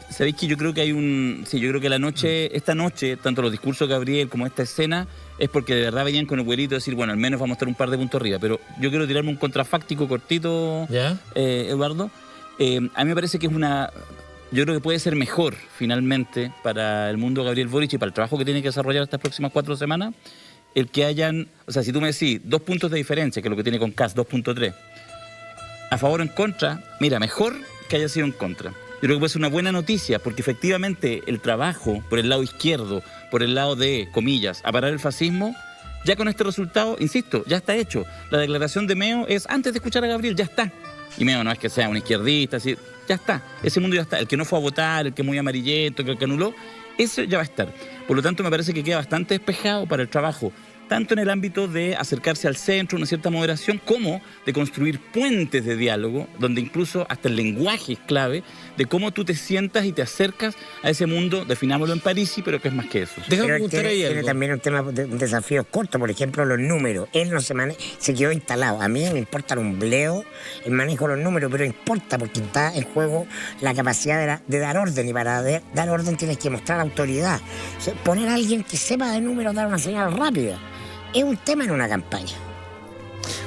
Sabéis que yo creo que hay yo creo que esta noche, tanto los discursos de Gabriel como esta escena, es porque de verdad venían con el vuelito de decir, bueno, al menos vamos a estar un par de puntos arriba. Pero yo quiero tirarme un contrafáctico cortito, Eduardo. A mí me parece que yo creo que puede ser mejor, finalmente, para el mundo de Gabriel Boric y para el trabajo que tiene que desarrollar estas próximas 4 semanas, el que hayan, o sea, si tú me decís 2 puntos de diferencia, que es lo que tiene con Kast, 2.3, a favor o en contra, mira, mejor que haya sido en contra. Yo creo que puede ser una buena noticia, porque efectivamente el trabajo por el lado izquierdo, por el lado de, comillas, a parar el fascismo, ya con este resultado, insisto, ya está hecho. La declaración de Meo es antes de escuchar a Gabriel, ya está. Y Meo no es que sea un izquierdista, así, ya está. Ese mundo ya está. El que no fue a votar, el que es muy amarillento, el que anuló, ese ya va a estar. Por lo tanto, me parece que queda bastante despejado para el trabajo, tanto en el ámbito de acercarse al centro, una cierta moderación, como de construir puentes de diálogo, donde incluso hasta el lenguaje es clave, de cómo tú te sientas y te acercas a ese mundo, definámoslo en París, pero que es más que eso. Déjame preguntar ahí algo. Tiene también un tema de un desafío corto, por ejemplo, los números. Él no se quedó instalado. A mí me importa el umbleo, el manejo de los números, pero importa porque está en juego la capacidad de dar orden, y para dar orden tienes que mostrar autoridad. O sea, poner a alguien que sepa de números, dar una señal rápida. Es un tema en una campaña.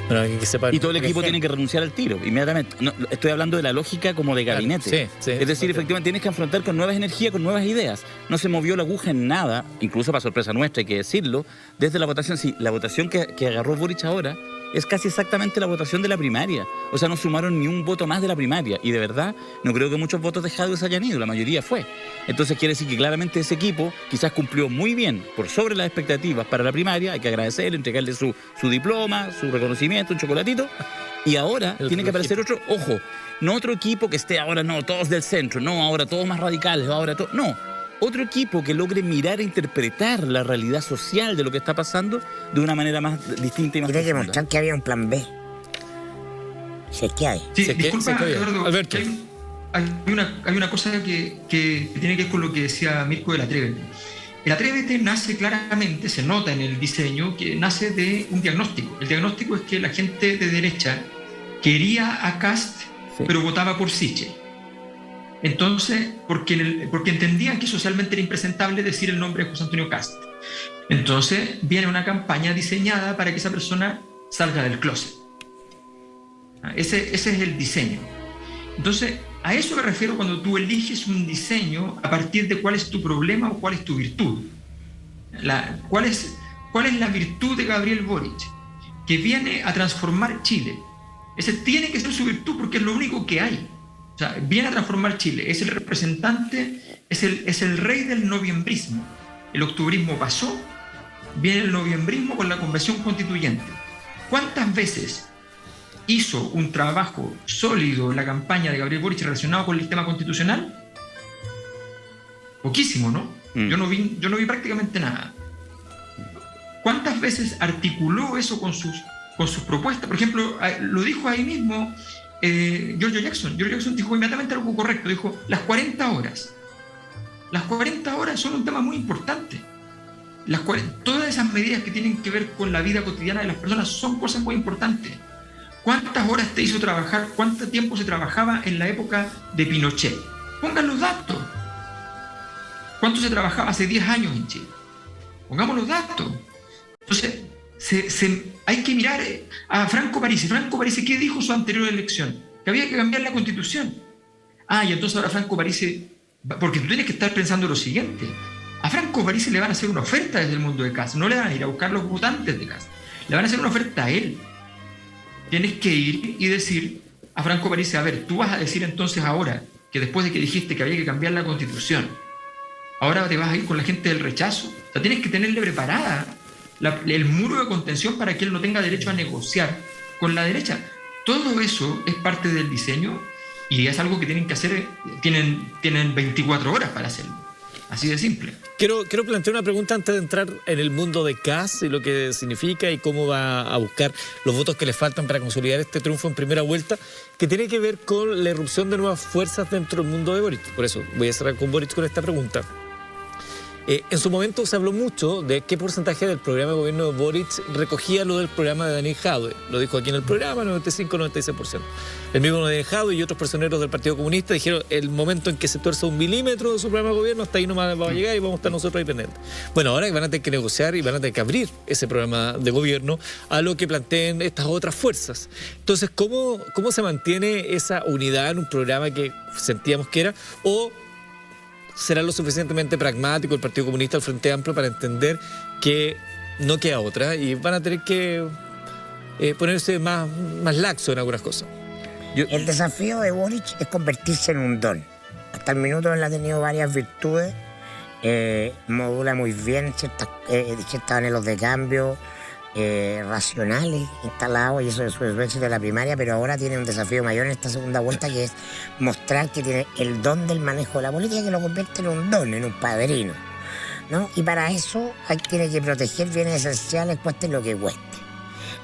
Bueno, que sepa, y todo el equipo tiene que renunciar al tiro, inmediatamente. No, estoy hablando de la lógica como de gabinete. Claro, sí, es decir, efectivamente tienes que afrontar con nuevas energías, con nuevas ideas. No se movió la aguja en nada, incluso para sorpresa nuestra, hay que decirlo, desde la votación. Sí, la votación que agarró Boric ahora es casi exactamente la votación de la primaria. O sea, no sumaron ni un voto más de la primaria. Y de verdad, no creo que muchos votos de Jadwe se hayan ido, la mayoría fue. Entonces quiere decir que claramente ese equipo quizás cumplió muy bien, por sobre las expectativas para la primaria. Hay que agradecerle, entregarle su diploma, su reconocimiento, un chocolatito. Y ahora tiene que aparecer otro, ojo, no otro equipo que esté ahora, no, todos del centro, no, ahora todos más radicales, ahora todos, no. Otro equipo que logre mirar e interpretar la realidad social de lo que está pasando de una manera más distinta y más Tiene que profunda. mostrar que había un plan B. Si es que hay. Sí, Se disculpa, queda. Eduardo, Alberto. hay una cosa que tiene que ver con lo que decía Mirko del Atrévete. El Atrévete nace claramente, se nota en el diseño, que nace de un diagnóstico. El diagnóstico es que la gente de derecha quería a Kast, pero votaba por Sichel. Entonces, porque entendían que socialmente era impresentable decir el nombre de José Antonio Kast. Entonces, viene una campaña diseñada para que esa persona salga del closet. Ese es el diseño. Entonces, a eso me refiero cuando tú eliges un diseño a partir de cuál es tu problema o cuál es tu virtud. ¿Cuál es la virtud de Gabriel Boric? Que viene a transformar Chile. Ese tiene que ser su virtud porque es lo único que hay. O sea, viene a transformar Chile, es el representante, es el rey del noviembrismo. El octubrismo pasó, viene el noviembrismo con la convención constituyente. ¿Cuántas veces hizo un trabajo sólido la campaña de Gabriel Boric relacionado con el sistema constitucional? Poquísimo, ¿no? Yo no vi prácticamente nada. ¿Cuántas veces articuló eso con sus propuestas? Por ejemplo, lo dijo ahí mismo Giorgio Jackson. Giorgio Jackson dijo inmediatamente algo correcto. Dijo, las 40 horas. Las 40 horas son un tema muy importante. Todas esas medidas que tienen que ver con la vida cotidiana de las personas son cosas muy importantes. ¿Cuántas horas te hizo trabajar? ¿Cuánto tiempo se trabajaba en la época de Pinochet? Pongan los datos. ¿Cuánto se trabajaba hace 10 años en Chile? Pongamos los datos. Entonces, hay que mirar a Franco Parisi. Franco Parisi, ¿qué dijo su anterior elección? Que había que cambiar la Constitución. Y entonces ahora Franco Parisi, porque tú tienes que estar pensando lo siguiente. A Franco Parisi le van a hacer una oferta desde el mundo de Kast. No le van a ir a buscar los votantes de Kast. Le van a hacer una oferta a él. Tienes que ir y decir a Franco Parisi, a ver, tú vas a decir entonces ahora que después de que dijiste que había que cambiar la Constitución, ahora te vas a ir con la gente del rechazo. O sea, tienes que tenerle preparada el muro de contención para que él no tenga derecho a negociar con la derecha. Todo eso es parte del diseño y es algo que tienen que hacer, tienen 24 horas para hacerlo. Así de simple. Quiero plantear una pregunta antes de entrar en el mundo de Kast y lo que significa y cómo va a buscar los votos que le faltan para consolidar este triunfo en primera vuelta, que tiene que ver con la irrupción de nuevas fuerzas dentro del mundo de Boric. Por eso voy a cerrar con Boric con esta pregunta. En su momento se habló mucho de qué porcentaje del programa de gobierno de Boric recogía lo del programa de Daniel Jadwe. Lo dijo aquí en el programa, 95-96%. El mismo Daniel Jadwe y otros personeros del Partido Comunista dijeron el momento en que se tuerza 1 milímetro de su programa de gobierno, hasta ahí nomás vamos a llegar y vamos a estar nosotros ahí pendientes. Bueno, ahora van a tener que negociar y van a tener que abrir ese programa de gobierno a lo que planteen estas otras fuerzas. Entonces, ¿cómo se mantiene esa unidad en un programa que sentíamos que era? ¿O será lo suficientemente pragmático el Partido Comunista, el Frente Amplio, para entender que no queda otra y van a tener que ponerse más laxo en algunas cosas? El desafío de Boric es convertirse en un don. Hasta el minuto él ha tenido varias virtudes, modula muy bien ciertos anhelos de cambio, racionales instalados, y eso es su éxito de la primaria, pero ahora tiene un desafío mayor en esta segunda vuelta, que es mostrar que tiene el don del manejo de la política, que lo convierte en un don, en un padrino, ¿no? Y para eso tiene que proteger bienes esenciales, cueste lo que cueste,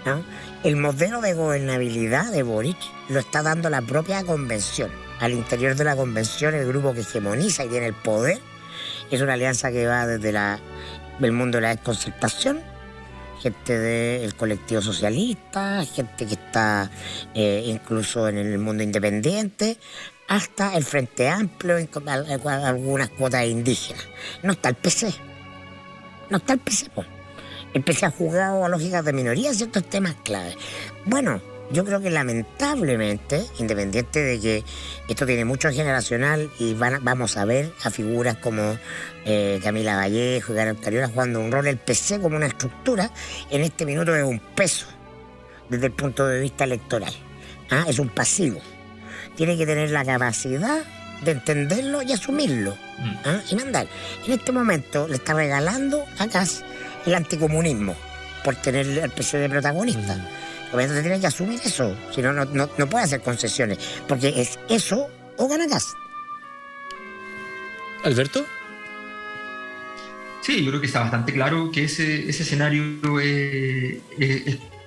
¿no? El modelo de gobernabilidad de Boric lo está dando la propia convención. Al interior de la convención, el grupo que hegemoniza y tiene el poder es una alianza que va desde el mundo de la desconcertación, gente del colectivo socialista, gente que está incluso en el mundo independiente, hasta el Frente Amplio, algunas cuotas indígenas. No está el PC. El PC ha jugado a lógicas de minoría en ciertos temas clave. Bueno, yo creo que lamentablemente, independiente de que esto tiene mucho generacional y vamos a ver a figuras como Camila Vallejo y Carol Cariola jugando un rol, el PC como una estructura en este minuto es un peso desde el punto de vista electoral. Es un pasivo. Tiene que tener la capacidad de entenderlo y asumirlo y mandar. En este momento le está regalando a Kast el anticomunismo por tener al PC de protagonista. Entonces tiene que asumir eso, si no, no puede hacer concesiones, porque es eso o gana Kast. ¿Alberto? Sí, yo creo que está bastante claro que ese escenario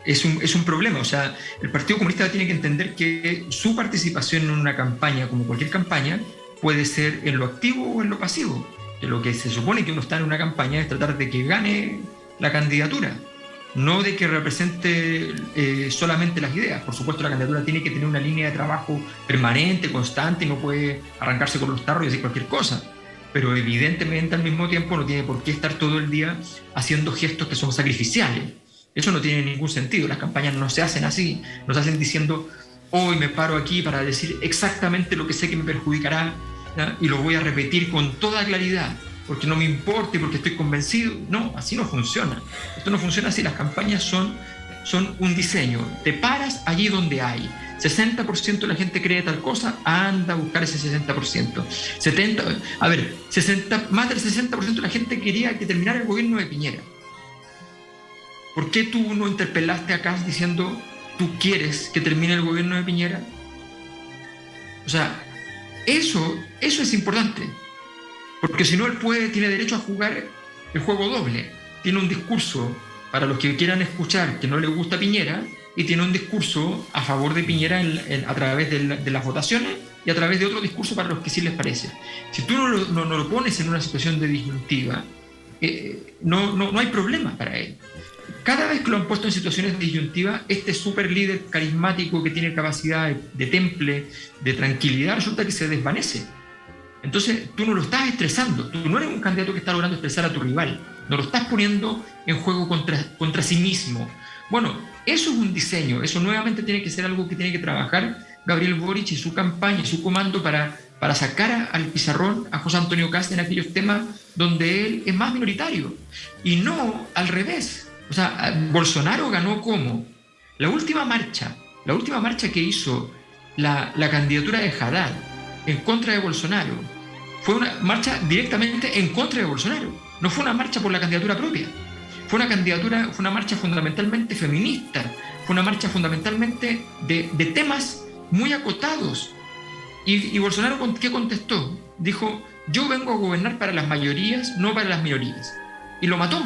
es un problema. O sea, el Partido Comunista tiene que entender que su participación en una campaña, como cualquier campaña, puede ser en lo activo o en lo pasivo. Que lo que se supone que uno está en una campaña es tratar de que gane la candidatura, no de que represente solamente las ideas. Por supuesto, la candidatura tiene que tener una línea de trabajo permanente, constante, y no puede arrancarse con los tarros y decir cualquier cosa. Pero evidentemente al mismo tiempo no tiene por qué estar todo el día haciendo gestos que son sacrificiales. Eso no tiene ningún sentido. Las campañas no se hacen así, no se hacen diciendo hoy me paro aquí para decir exactamente lo que sé que me perjudicará, ¿ya? Y lo voy a repetir con toda claridad, porque no me importa y porque estoy convencido. No, así no funciona. Esto no funciona así. Las campañas son un diseño. Te paras allí donde hay. 60% de la gente cree tal cosa, anda a buscar ese 60%. Más del 60% de la gente quería que terminara el gobierno de Piñera. ¿Por qué tú no interpelaste a Kast diciendo tú quieres que termine el gobierno de Piñera? O sea, eso es importante. Porque si no, él tiene derecho a jugar el juego doble. Tiene un discurso para los que quieran escuchar que no le gusta Piñera, y tiene un discurso a favor de Piñera a través de las votaciones, y a través de otro discurso para los que sí les parece. Si tú no lo pones en una situación de disyuntiva, no hay problema para él. Cada vez que lo han puesto en situaciones de disyuntiva, este super líder carismático que tiene capacidad de temple, de tranquilidad, resulta que se desvanece. Entonces tú no lo estás estresando, tú no eres un candidato que está logrando estresar a tu rival, no lo estás poniendo en juego contra sí mismo. Bueno, eso es un diseño, eso nuevamente tiene que ser algo que tiene que trabajar Gabriel Boric y su campaña y su comando para sacar al pizarrón a José Antonio Kast en aquellos temas donde él es más minoritario, y no al revés. O sea, Bolsonaro ganó ¿cómo? La última marcha que hizo la candidatura de Haddad en contra de Bolsonaro fue una marcha directamente en contra de Bolsonaro, no fue una marcha por la candidatura propia. Fue una marcha fundamentalmente feminista, fue una marcha fundamentalmente de temas muy acotados. Y Bolsonaro, ¿qué contestó? Dijo, yo vengo a gobernar para las mayorías, no para las minorías. Y lo mató.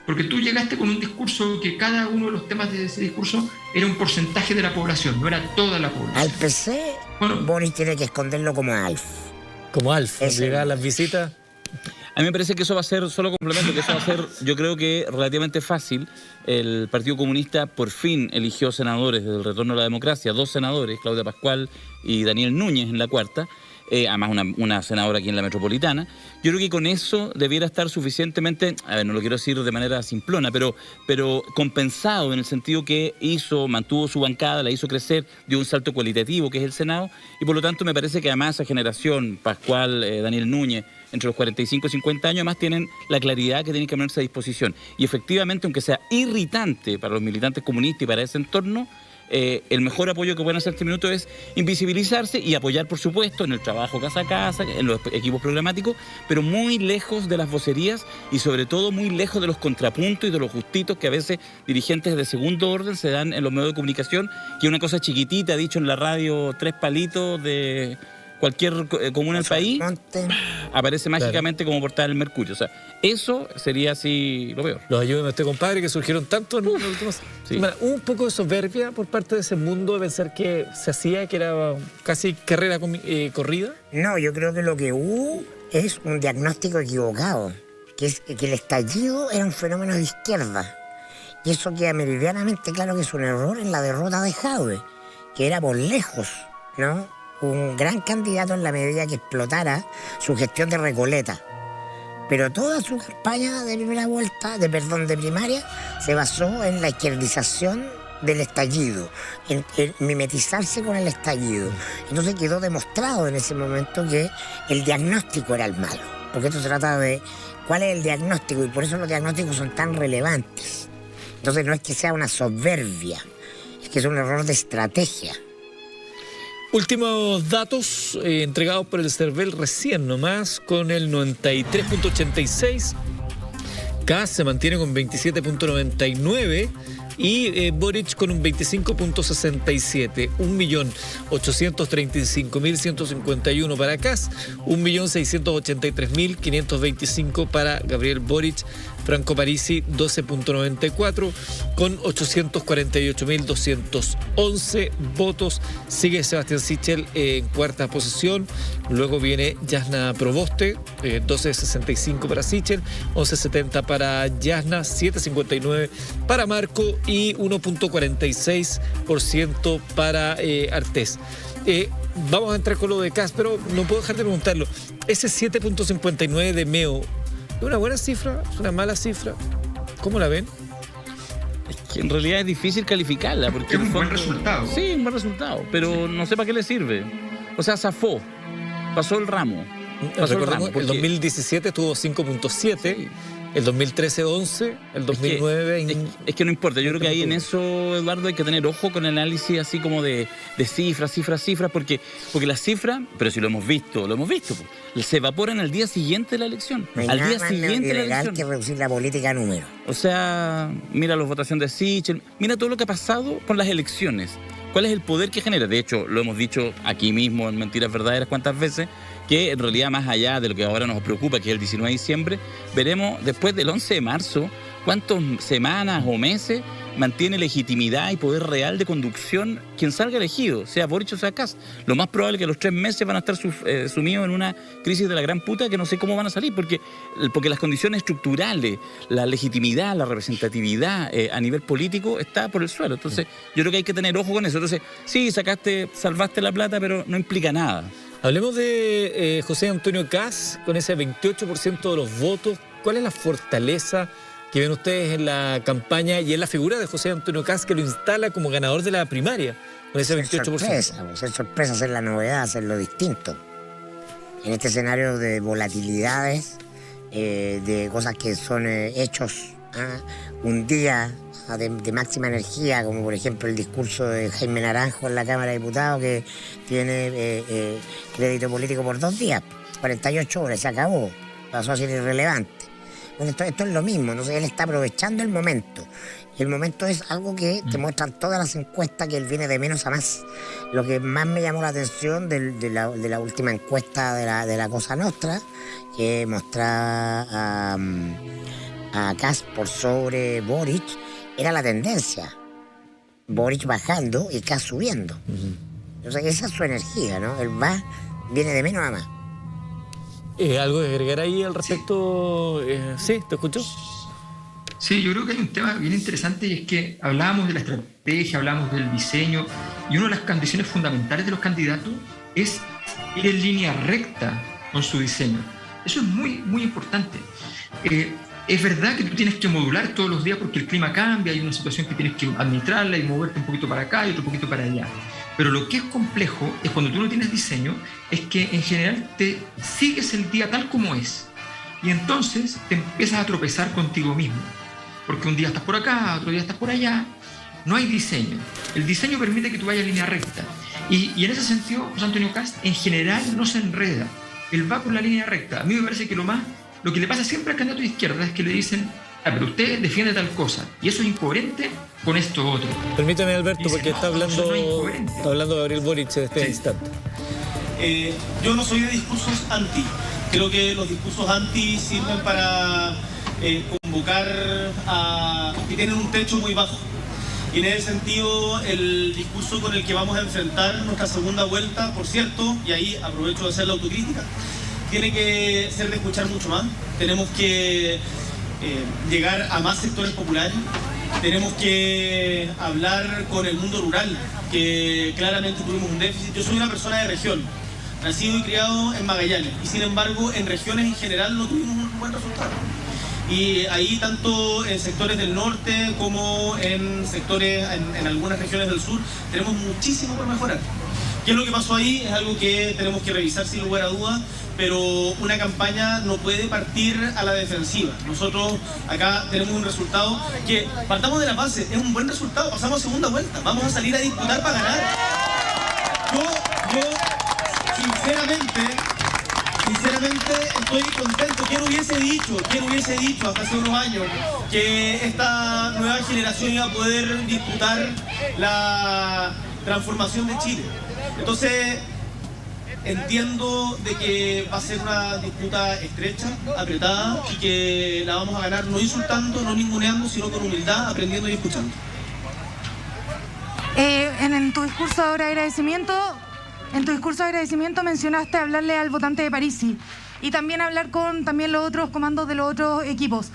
Porque tú llegaste con un discurso que cada uno de los temas de ese discurso era un porcentaje de la población, no era toda la población. Al PC, bueno, Boris tiene que esconderlo como Alf. Como Alf, llegar a las visitas. A mí me parece que eso va a ser, solo complemento, que eso va a ser, yo creo que relativamente fácil. El Partido Comunista por fin eligió senadores desde el retorno a la democracia, 2 senadores, Claudia Pascual y Daniel Núñez en la cuarta, además una senadora aquí en la metropolitana. Yo creo que con eso debiera estar suficientemente, a ver, no lo quiero decir de manera simplona, pero compensado en el sentido que mantuvo su bancada, la hizo crecer, dio un salto cualitativo que es el Senado, y por lo tanto me parece que además esa generación, Pascual, Daniel Núñez, entre los 45 y 50 años, además tienen la claridad que tienen que ponerse a disposición. Y efectivamente, aunque sea irritante para los militantes comunistas y para ese entorno, el mejor apoyo que pueden hacer este minuto es invisibilizarse y apoyar, por supuesto, en el trabajo casa a casa, en los equipos programáticos, pero muy lejos de las vocerías y sobre todo muy lejos de los contrapuntos y de los justitos que a veces dirigentes de segundo orden se dan en los medios de comunicación, que una cosa chiquitita, dicho en la radio 3 palitos de cualquier comuna del país, aparece mágicamente como portada del Mercurio. O sea, eso sería así lo peor. Los ayúdenme a este compadre, que surgieron tanto en los últimos semanas. Un poco de soberbia por parte de ese mundo de pensar que se hacía, que era casi carrera corrida. No, yo creo que lo que hubo es un diagnóstico equivocado, que es que el estallido era un fenómeno de izquierda. Y eso queda meridianamente claro que es un error en la derrota de Jadwe, que era por lejos, ¿no?, un gran candidato en la medida que explotara su gestión de Recoleta. Pero toda su campaña de primera vuelta, de primaria, se basó en la izquierdización del estallido, en mimetizarse con el estallido. Entonces quedó demostrado en ese momento que el diagnóstico era el malo. Porque esto se trata de cuál es el diagnóstico, y por eso los diagnósticos son tan relevantes. Entonces no es que sea una soberbia, es que es un error de estrategia. Últimos datos entregados por el CERVEL recién nomás, con el 93.86. Kast se mantiene con 27.99 y Boric con un 25.67. 1.835.151 para Kast, 1.683.525 para Gabriel Boric. Franco Parisi 12.94 con 848.211 votos. Sigue Sebastián Sichel en cuarta posición. Luego viene Jasna Proboste, 12.65 para Sichel, 11.70 para Jasna, 7.59 para Marco y 1.46% para Artés. Vamos a entrar con lo de Kast, pero no puedo dejar de preguntarlo. Ese 7.59 de Meo, ¿es una buena cifra? ¿Es una mala cifra? ¿Cómo la ven? Es que en realidad es difícil calificarla. Porque es un buen resultado. Sí, un buen resultado, pero no sé para qué le sirve. O sea, zafó, pasó el ramo. El 2017 tuvo 5.7, sí. El 2013 11, el 2009... Es que no importa, yo creo que ahí en eso, Eduardo, hay que tener ojo con el análisis así como de cifras, porque las cifras, pero si lo hemos visto, se evaporan al día siguiente de la elección. No hay al nada día más siguiente de la ilegal elección. que reducir la política a números. O sea, mira la votación de Sichel, mira todo lo que ha pasado con las elecciones. ¿Cuál es el poder que genera? De hecho, lo hemos dicho aquí mismo en Mentiras Verdaderas cuántas veces, que en realidad más allá de lo que ahora nos preocupa, que es el 19 de diciembre, veremos después del 11 de marzo cuántas semanas o meses mantiene legitimidad y poder real de conducción quien salga elegido, sea Boric o sea Kast. Lo más probable es que los 3 meses van a estar sumidos en una crisis de la gran puta que no sé cómo van a salir, porque las condiciones estructurales, la legitimidad, la representatividad a nivel político está por el suelo. Entonces yo creo que hay que tener ojo con eso. Entonces sí, salvaste la plata, pero no implica nada. Hablemos de José Antonio Kast, con ese 28% de los votos. ¿Cuál es la fortaleza que ven ustedes en la campaña y en la figura de José Antonio Kast, que lo instala como ganador de la primaria, con ese 28%? Ser sorpresa, ser la novedad, hacer lo distinto. En este escenario de volatilidades, de cosas que son hechos un día de máxima energía, como por ejemplo el discurso de Jaime Naranjo en la Cámara de Diputados, que tiene crédito político por 2 días, 48 horas, se acabó, pasó a ser irrelevante. Bueno, esto es lo mismo, entonces él está aprovechando el momento. Y el momento es algo que te muestran todas las encuestas, que él viene de menos a más. Lo que más me llamó la atención de la última encuesta de la Cosa Nostra, que mostraba a Kast por sobre Boric, era la tendencia. Boric bajando y Kast subiendo. Entonces esa es su energía, ¿no? Él viene de menos a más. ¿Algo que agregar ahí al respecto? Sí, ¿te escucho? Sí, yo creo que hay un tema bien interesante y es que hablábamos de la estrategia, hablábamos del diseño y una de las condiciones fundamentales de los candidatos es ir en línea recta con su diseño. Eso es muy, muy importante. Es verdad que tú tienes que modular todos los días porque el clima cambia, hay una situación que tienes que administrarla y moverte un poquito para acá y otro poquito para allá. Pero lo que es complejo es cuando tú no tienes diseño, es que en general te sigues el día tal como es y entonces te empiezas a tropezar contigo mismo. Porque un día estás por acá, otro día estás por allá. No hay diseño. El diseño permite que tú vayas en línea recta. Y en ese sentido, José Antonio Kast en general no se enreda. Él va por la línea recta. A mí me parece que lo que le pasa siempre al candidato de izquierda es que le dicen, pero usted defiende tal cosa y eso es incoherente con esto otro. Permítame, Alberto, porque está hablando Gabriel Boric en este instante. Yo no soy de discursos anti. Creo que los discursos anti sirven para convocar a que tienen un techo muy bajo. Y en ese sentido, el discurso con el que vamos a enfrentar nuestra segunda vuelta, por cierto, y ahí aprovecho de hacer la autocrítica, tiene que ser de escuchar mucho más. Tenemos que llegar a más sectores populares. Tenemos que hablar con el mundo rural, que claramente tuvimos un déficit. Yo soy una persona de región, nacido y criado en Magallanes, y sin embargo en regiones en general no tuvimos un buen resultado. Y ahí tanto en sectores del norte como en sectores, en algunas regiones del sur, tenemos muchísimo por mejorar. ¿Qué es lo que pasó ahí? Es algo que tenemos que revisar sin lugar a dudas, pero una campaña no puede partir a la defensiva. Nosotros acá tenemos un resultado que, partamos de la base, es un buen resultado, pasamos a segunda vuelta, vamos a salir a disputar para ganar. Yo sinceramente estoy contento. ¿Quién hubiese dicho hasta hace unos años que esta nueva generación iba a poder disputar la transformación de Chile? Entonces, entiendo de que va a ser una disputa estrecha, apretada, y que la vamos a ganar no insultando, no ninguneando, sino con humildad, aprendiendo y escuchando. En tu discurso de agradecimiento mencionaste hablarle al votante de Parisi y también hablar con los otros comandos de los otros equipos.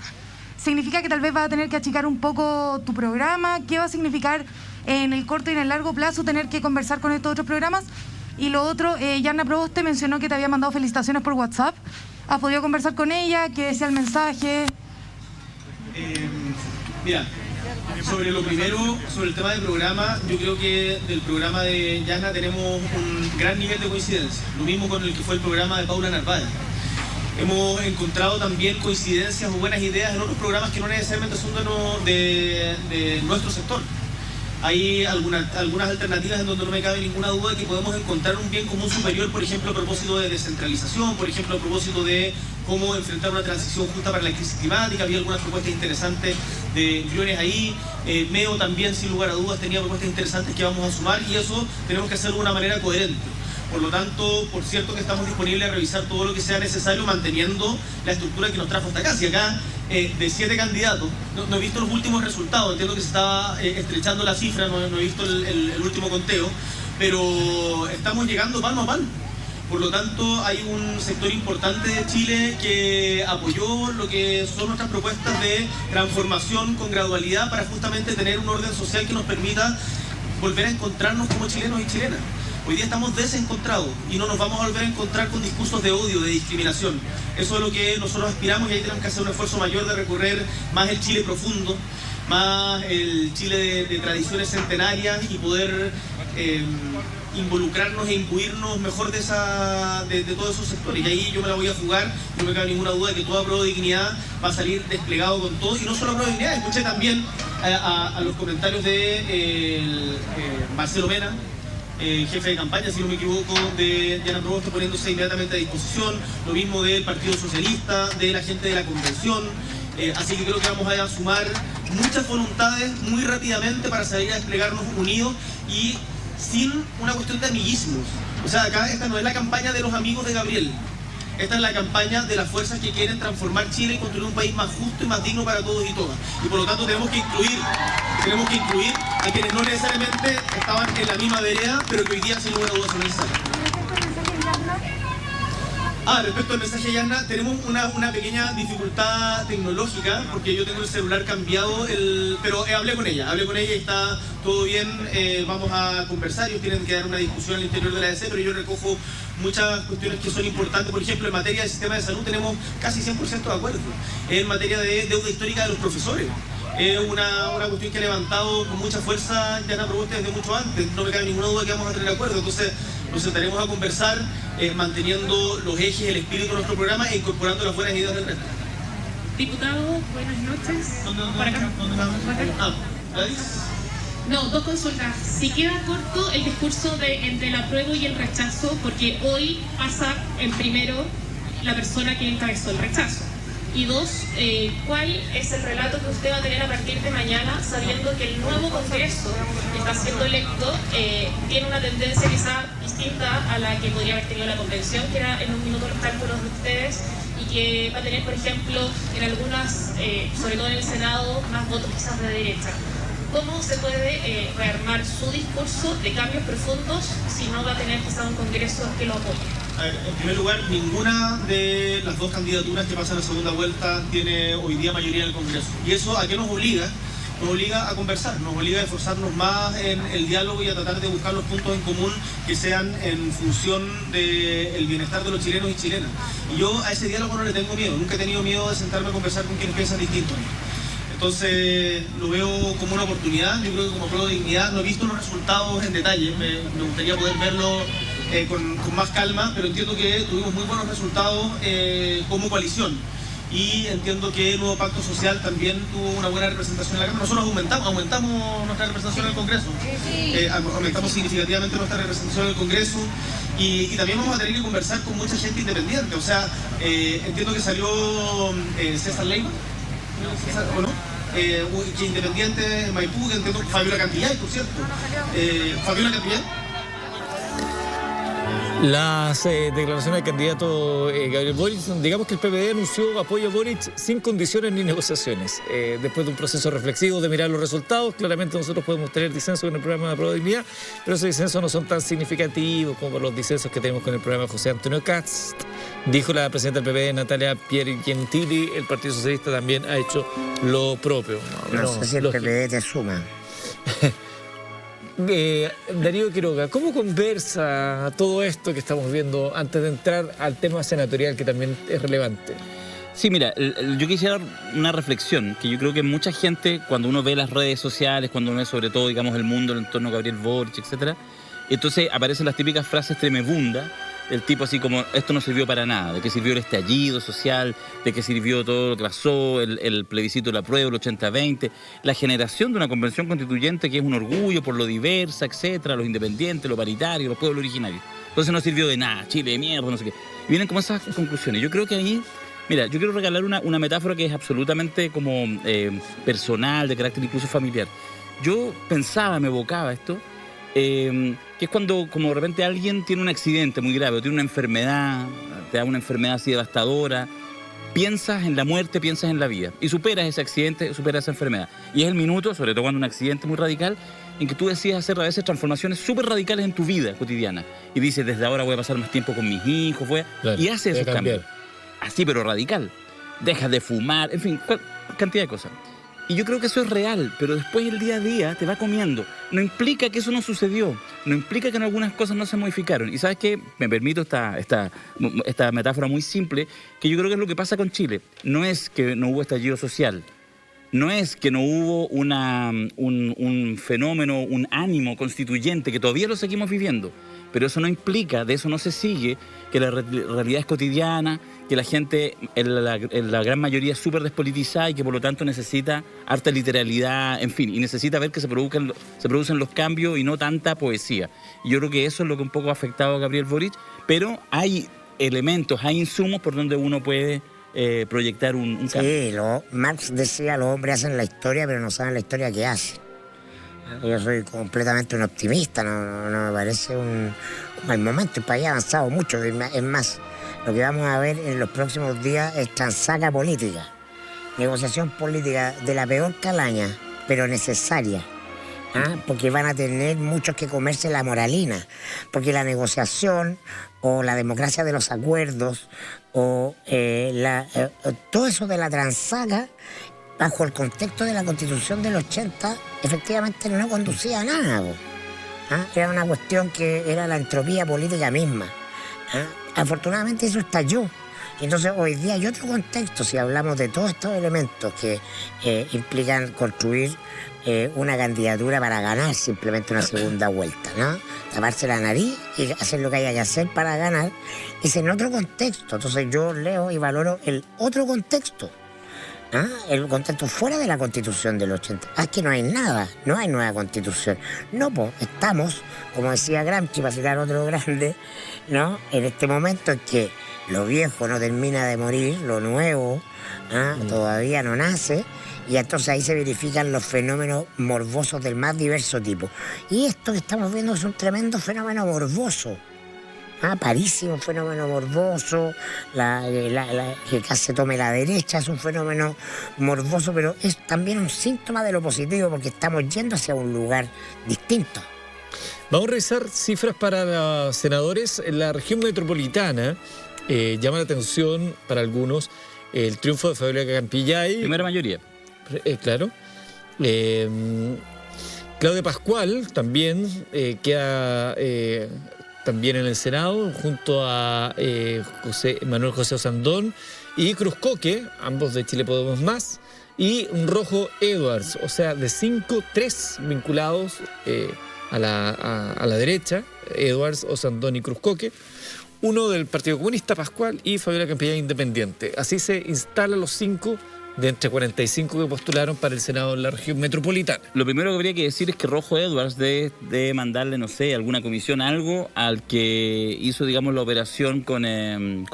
¿Significa que tal vez vas a tener que achicar un poco tu programa? ¿Qué va a significar en el corto y en el largo plazo tener que conversar con estos otros programas? Y lo otro, Yanna Proboste mencionó que te había mandado felicitaciones por WhatsApp. ¿Has podido conversar con ella? ¿Qué decía el mensaje? Mira, sobre lo primero, sobre el tema del programa, yo creo que del programa de Yanna tenemos un gran nivel de coincidencia. Lo mismo con el que fue el programa de Paula Narváez. Hemos encontrado también coincidencias o buenas ideas en otros programas que no necesariamente son de nuestro sector. Hay algunas alternativas en donde no me cabe ninguna duda de que podemos encontrar un bien común superior, por ejemplo, a propósito de descentralización, por ejemplo, a propósito de cómo enfrentar una transición justa para la crisis climática. Había algunas propuestas interesantes de Gliones ahí. MEO también, sin lugar a dudas, tenía propuestas interesantes que vamos a sumar y eso tenemos que hacerlo de una manera coherente. Por lo tanto, por cierto que estamos disponibles a revisar todo lo que sea necesario manteniendo la estructura que nos trajo hasta acá. Si acá de 7 candidatos, no he visto los últimos resultados, entiendo que se estaba estrechando la cifra, no he visto el último conteo, pero estamos llegando palmo a palmo. Por lo tanto, hay un sector importante de Chile que apoyó lo que son nuestras propuestas de transformación con gradualidad para justamente tener un orden social que nos permita volver a encontrarnos como chilenos y chilenas. Hoy día estamos desencontrados y no nos vamos a volver a encontrar con discursos de odio, de discriminación. Eso es lo que nosotros aspiramos y ahí tenemos que hacer un esfuerzo mayor de recorrer más el Chile profundo, más el Chile de tradiciones centenarias y poder involucrarnos e imbuirnos mejor de todos esos sectores. Y ahí yo me la voy a jugar, no me cabe ninguna duda de que toda Prueba de Dignidad va a salir desplegado con todo. Y no solo Prueba de Dignidad, escuché también a los comentarios de Marcelo Mena, jefe de campaña, si no me equivoco, de Yanna Proboste poniéndose inmediatamente a disposición, lo mismo del Partido Socialista, de la gente de la Convención, así que creo que vamos a sumar muchas voluntades muy rápidamente para salir a desplegarnos unidos y sin una cuestión de amiguismos. O sea, acá esta no es la campaña de los amigos de Gabriel, esta es la campaña de las fuerzas que quieren transformar Chile y construir un país más justo y más digno para todos y todas. Y por lo tanto tenemos que incluir a quienes no necesariamente estaban en la misma vereda, pero que hoy día sin lugar a dudas son necesarios. Respecto al mensaje de Yana, tenemos una pequeña dificultad tecnológica, porque yo tengo el celular cambiado, pero hablé con ella y está todo bien, vamos a conversar, ellos tienen que dar una discusión al interior de la ADC, pero yo recojo muchas cuestiones que son importantes. Por ejemplo, en materia del sistema de salud tenemos casi 100% de acuerdo. En materia de deuda histórica de los profesores, es una cuestión que ha levantado con mucha fuerza Yana Proboste desde mucho antes. No me cabe ninguna duda que vamos a tener acuerdo. Entonces nos sentaremos a conversar, manteniendo los ejes, el espíritu de nuestro programa e incorporando las buenas ideas del resto. Diputado, buenas noches. ¿Por acá? ¿Gladys? No, dos consultas. Si queda corto el discurso entre el apruebo y el rechazo, porque hoy pasa en primero la persona que encabezó el rechazo. Y dos, ¿cuál es el relato que usted va a tener a partir de mañana, sabiendo que el nuevo Congreso que está siendo electo tiene una tendencia quizá distinta a la que podría haber tenido la convención, que era en un minuto los cálculos de ustedes, y que va a tener, por ejemplo, en algunas, sobre todo en el Senado, más votos quizás de derecha? ¿Cómo se puede rearmar su discurso de cambios profundos si no va a tener quizá un Congreso que lo apoye? En primer lugar, ninguna de las dos candidaturas que pasan a segunda vuelta tiene hoy día mayoría en el Congreso. ¿Y eso a qué nos obliga? Nos obliga a conversar, nos obliga a esforzarnos más en el diálogo y a tratar de buscar los puntos en común que sean en función del bienestar de los chilenos y chilenas. Y yo a ese diálogo no le tengo miedo, nunca he tenido miedo de sentarme a conversar con quienes piensan distinto. Entonces lo veo como una oportunidad. Yo creo que como Apruebo Dignidad no he visto los resultados en detalle, me gustaría poder verlo con más calma, pero entiendo que tuvimos muy buenos resultados como coalición. Y entiendo que el nuevo pacto social también tuvo una buena representación en la Cámara. Nosotros aumentamos nuestra representación en el Congreso, aumentamos significativamente nuestra representación en el Congreso, y también vamos a tener que conversar con mucha gente independiente. O sea, entiendo que salió César Leiva, ¿o no? Que independiente en Maipú, que entiendo Fabiola Cantillay, por cierto. Fabiola Cantillay. Las declaraciones del candidato Gabriel Boric, digamos que el PPD anunció apoyo a Boric sin condiciones ni negociaciones. Después de un proceso reflexivo de mirar los resultados, claramente nosotros podemos tener disensos con el programa de Apruebo Dignidad, pero esos disensos no son tan significativos como los disensos que tenemos con el programa de José Antonio Cast. Dijo la presidenta del PPD, Natalia Piergentili. El Partido Socialista también ha hecho lo propio. No sé si el PPD te suma. Darío Quiroga, ¿cómo conversa todo esto que estamos viendo antes de entrar al tema senatorial, que también es relevante? Sí, mira, yo quisiera dar una reflexión, que yo creo que mucha gente, cuando uno ve las redes sociales, cuando uno ve sobre todo, digamos, el mundo en torno a Gabriel Boric, etcétera, entonces aparecen las típicas frases tremebundas, el tipo así como, esto no sirvió para nada, de que sirvió el estallido social, de que sirvió todo lo que pasó, el plebiscito de la prueba, el 80-20, la generación de una convención constituyente que es un orgullo por lo diversa, etcétera, los independientes, lo paritario, los pueblos originarios. Entonces no sirvió de nada, Chile de mierda, no sé qué. Y vienen como esas conclusiones. Yo creo que ahí, mira, yo quiero regalar una metáfora que es absolutamente como personal, de carácter incluso familiar. Yo pensaba, me evocaba esto, que es cuando como de repente alguien tiene un accidente muy grave, o tiene una enfermedad, te da una enfermedad así devastadora, piensas en la muerte, piensas en la vida, y superas ese accidente, superas esa enfermedad. Y es el minuto, sobre todo cuando un accidente muy radical, en que tú decides hacer a veces transformaciones súper radicales en tu vida cotidiana. Y dices, desde ahora voy a pasar más tiempo con mis hijos, claro, y haces esos cambios. Así, pero radical. Dejas de fumar, en fin, cantidad de cosas. Y yo creo que eso es real, pero después el día a día te va comiendo. No implica que eso no sucedió, no implica que en algunas cosas no se modificaron. Y ¿sabes qué? Me permito esta metáfora muy simple, que yo creo que es lo que pasa con Chile. No es que no hubo estallido social, no es que no hubo un fenómeno, un ánimo constituyente, que todavía lo seguimos viviendo. Pero eso no implica, de eso no se sigue, que la realidad es cotidiana, que la gente, en la gran mayoría, es súper despolitizada y que por lo tanto necesita harta literalidad, en fin, y necesita ver que se producen los cambios y no tanta poesía. Y yo creo que eso es lo que un poco ha afectado a Gabriel Boric, pero hay elementos, hay insumos por donde uno puede proyectar un cambio. Sí, Marx decía, los hombres hacen la historia, pero no saben la historia que hacen. Yo soy completamente un optimista, no me parece el momento, el país ha avanzado mucho, es más, lo que vamos a ver en los próximos días es transaca política, negociación política de la peor calaña, pero necesaria, porque van a tener muchos que comerse la moralina, porque la negociación o la democracia de los acuerdos o todo eso de la transaga bajo el contexto de la Constitución del 80 efectivamente no conducía a nada. Era una cuestión que era la entropía política misma. Afortunadamente eso estalló. Entonces hoy día hay otro contexto si hablamos de todos estos elementos que implican construir una candidatura para ganar simplemente una segunda vuelta, ¿no? Taparse la nariz y hacer lo que haya que hacer para ganar. Es en otro contexto. Entonces yo leo y valoro el otro contexto. El contexto fuera de la Constitución del 80. Es que no hay nada, no hay nueva Constitución. No, pues estamos, como decía Gramsci, para citar otro grande, ¿no? En este momento en que lo viejo no termina de morir, lo nuevo todavía no nace, y entonces ahí se verifican los fenómenos morbosos del más diverso tipo. Y esto que estamos viendo es un tremendo fenómeno morboso. París es un fenómeno morboso, que casi se tome la derecha es un fenómeno morboso, pero es también un síntoma de lo positivo porque estamos yendo hacia un lugar distinto. Vamos a revisar cifras para los senadores. En la región metropolitana llama la atención para algunos el triunfo de Fabiola Campillay. Primera mayoría. Claro. Claudia Pascual también queda también en el Senado, junto a Manuel José Osandón y Cruz Coque, ambos de Chile Podemos Más, y Rojo Edwards, o sea, de 5, 3 vinculados a la derecha, Edwards, Osandón y Cruz Coque, uno del Partido Comunista, Pascual, y Fabiola Campillay Independiente. Así se instalan los 5 de entre 45 que postularon para el Senado en la región metropolitana. Lo primero que habría que decir es que Rojo Edwards debe mandarle, no sé, alguna comisión, algo al que hizo, digamos, la operación con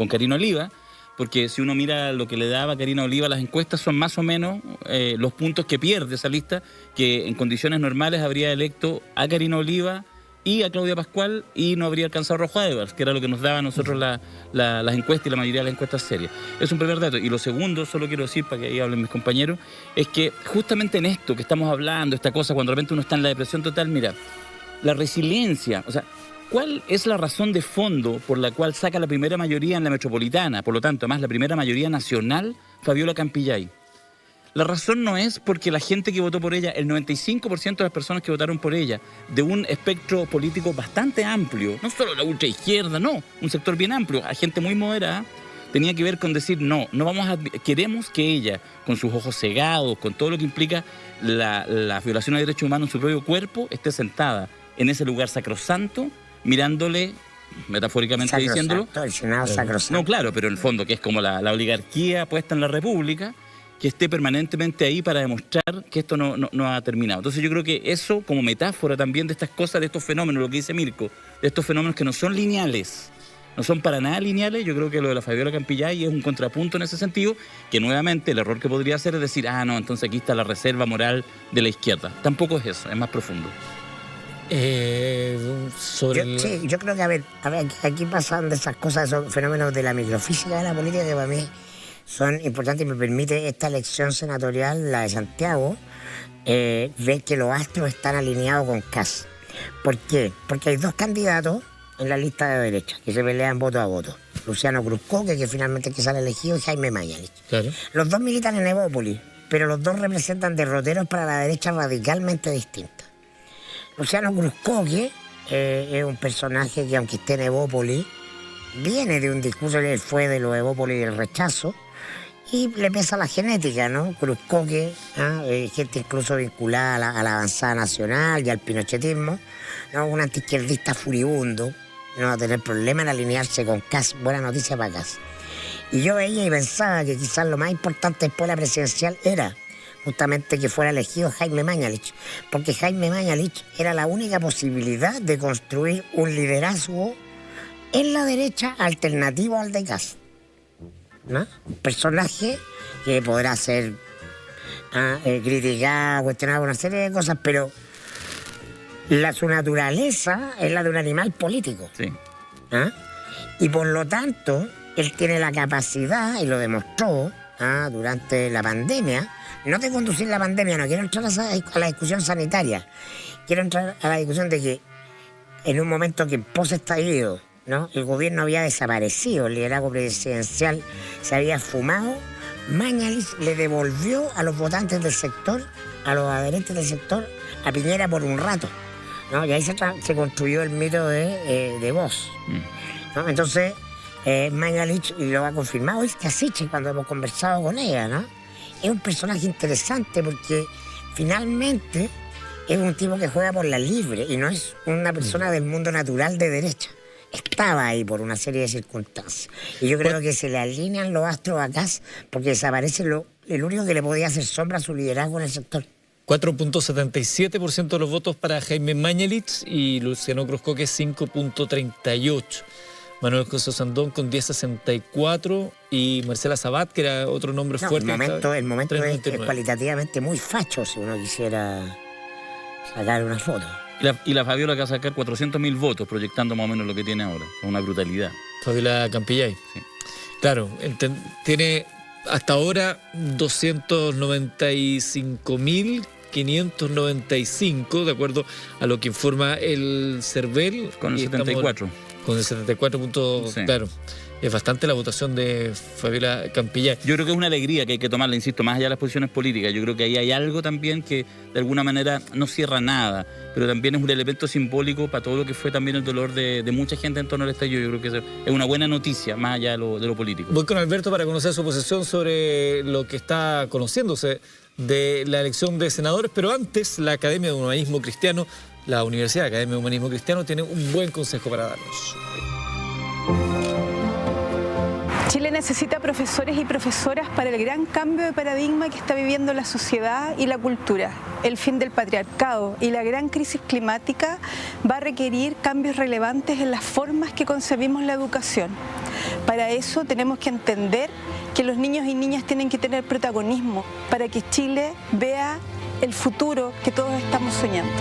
Karina Oliva, porque si uno mira lo que le daba Karina Oliva a las encuestas, son más o menos los puntos que pierde esa lista, que en condiciones normales habría electo a Karina Oliva y a Claudia Pascual y no habría alcanzado a Rojo Edwards, que era lo que nos daba a nosotros las encuestas y la mayoría de las encuestas serias. Es un primer dato. Y lo segundo, solo quiero decir, para que ahí hablen mis compañeros, es que justamente en esto que estamos hablando, esta cosa, cuando de repente uno está en la depresión total, mira, la resiliencia, o sea, ¿cuál es la razón de fondo por la cual saca la primera mayoría en la metropolitana, por lo tanto, además la primera mayoría nacional, Fabiola Campillay? La razón no es porque la gente que votó por ella, el 95% de las personas que votaron por ella, de un espectro político bastante amplio, no solo la ultraizquierda, no, un sector bien amplio, a gente muy moderada, tenía que ver con decir, no vamos a... Queremos que ella, con sus ojos cegados, con todo lo que implica la violación de derechos humanos en su propio cuerpo, esté sentada en ese lugar sacrosanto, mirándole, metafóricamente diciéndolo. El Senado sacrosanto. No, claro, pero en el fondo, que es como la oligarquía puesta en la República, que esté permanentemente ahí para demostrar que esto no ha terminado. Entonces yo creo que eso, como metáfora también de estas cosas, de estos fenómenos, lo que dice Mirko, de estos fenómenos que no son lineales, no son para nada lineales, yo creo que lo de la Fabiola Campillay es un contrapunto en ese sentido, que nuevamente el error que podría hacer es decir, no, entonces aquí está la reserva moral de la izquierda. Tampoco es eso, es más profundo. Yo creo que, a ver, aquí pasan de esas cosas, esos fenómenos de la microfísica de la política que para mí son importantes y me permite esta elección senatorial, la de Santiago, ver que los astros están alineados con Kast. ¿Por qué? Porque hay 2 candidatos en la lista de derecha que se pelean voto a voto. Luciano Cruz Coque, que finalmente que sale elegido, y Jaime Mañalich. Claro. Los 2 militan en Evópolis, pero los 2 representan derroteros para la derecha radicalmente distinta. Luciano Cruz Coque es un personaje que, aunque esté en Evópolis, viene de un discurso, él fue de los Evópolis y del rechazo, y le pesa la genética, ¿no? Cruz Coque, gente incluso vinculada a la avanzada nacional y al pinochetismo, ¿no? Un antiizquierdista furibundo, no va a tener problema en alinearse con Kast. Buena noticia para Kast. Y yo veía y pensaba que quizás lo más importante después de la presidencial era justamente que fuera elegido Jaime Mañalich, porque Jaime Mañalich era la única posibilidad de construir un liderazgo en la derecha alternativo al de Kast, ¿no? Un personaje que podrá ser criticado, cuestionado, una serie de cosas, pero su naturaleza es la de un animal político. Sí. Y por lo tanto, él tiene la capacidad, y lo demostró, durante la pandemia, no de conducir la pandemia, no quiero entrar a la discusión sanitaria, quiero entrar a la discusión de que en un momento que post-estallido, ¿no?, el gobierno había desaparecido, el liderazgo presidencial se había esfumado, Mañalich le devolvió a los votantes del sector, a los adherentes del sector, a Piñera por un rato, ¿no? Y ahí se construyó el mito de Vox, ¿no? Entonces, Mañalich, y lo ha confirmado Sichel cuando hemos conversado con ella, ¿no?, es un personaje interesante porque finalmente es un tipo que juega por la libre y no es una persona del mundo natural de derecha. Estaba ahí por una serie de circunstancias. Y yo creo que se le alinean los astros acá porque desaparece el único que le podía hacer sombra a su liderazgo en el sector. 4.77% de los votos para Jaime Mañalich y Luciano Cruzcoque 5.38%. Manuel José Sandón con 10.64% y Marcela Sabat, que era otro nombre fuerte. El momento es cualitativamente muy facho si uno quisiera sacar una foto. Y la Fabiola que va a sacar 400.000 votos, proyectando más o menos lo que tiene ahora. Es una brutalidad. Fabiola Campillay. Sí. Claro, tiene hasta ahora 295.595, de acuerdo a lo que informa el CERVEL. Con el 74. Con el 74 puntos, sí. Claro. Es bastante la votación de Fabiola Campillay. Yo creo que es una alegría que hay que tomarla, insisto, más allá de las posiciones políticas. Yo creo que ahí hay algo también que de alguna manera no cierra nada, pero también es un elemento simbólico para todo lo que fue también el dolor de mucha gente en torno al estallido. Yo creo que es una buena noticia, más allá de lo político. Voy con Alberto para conocer su posición sobre lo que está conociéndose de la elección de senadores, pero antes la Academia de Humanismo Cristiano, la Universidad Academia de Humanismo Cristiano, tiene un buen consejo para darnos. Chile necesita profesores y profesoras para el gran cambio de paradigma que está viviendo la sociedad y la cultura. El fin del patriarcado y la gran crisis climática va a requerir cambios relevantes en las formas que concebimos la educación. Para eso tenemos que entender que los niños y niñas tienen que tener protagonismo para que Chile vea el futuro que todos estamos soñando.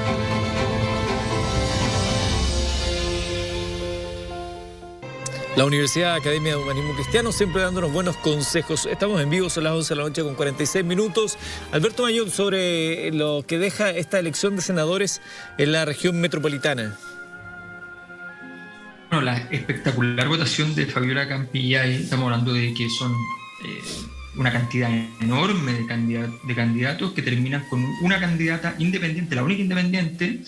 La Universidad Academia de Humanismo Cristiano siempre dándonos buenos consejos. Estamos en vivo, son las 11 de la noche con 46 minutos. Alberto Mayor, sobre lo que deja esta elección de senadores en la región metropolitana. Bueno, la espectacular votación de Fabiola Campillay, estamos hablando de que son una cantidad enorme de candidatos que terminan con una candidata independiente, la única independiente,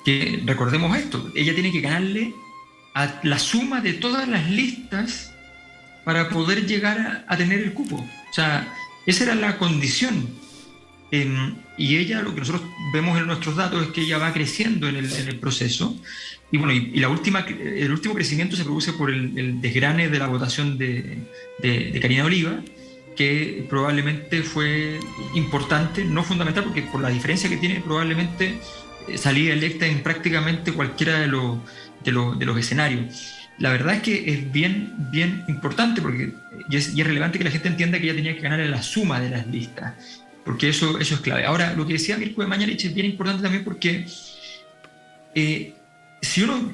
que recordemos esto, ella tiene que ganarle a la suma de todas las listas para poder llegar a tener el cupo. O sea, esa era la condición. Y ella, lo que nosotros vemos en nuestros datos es que ella va creciendo en el proceso. Y bueno, el último crecimiento se produce por el desgrane de la votación de Karina Oliva, que probablemente fue importante, no fundamental, porque por la diferencia que tiene probablemente salía electa en prácticamente cualquiera de los escenarios. La verdad es que es bien importante porque y es relevante que la gente entienda que ella tenía que ganar en la suma de las listas, porque eso es clave. Ahora, lo que decía Mirko de Mañalich es bien importante también porque si uno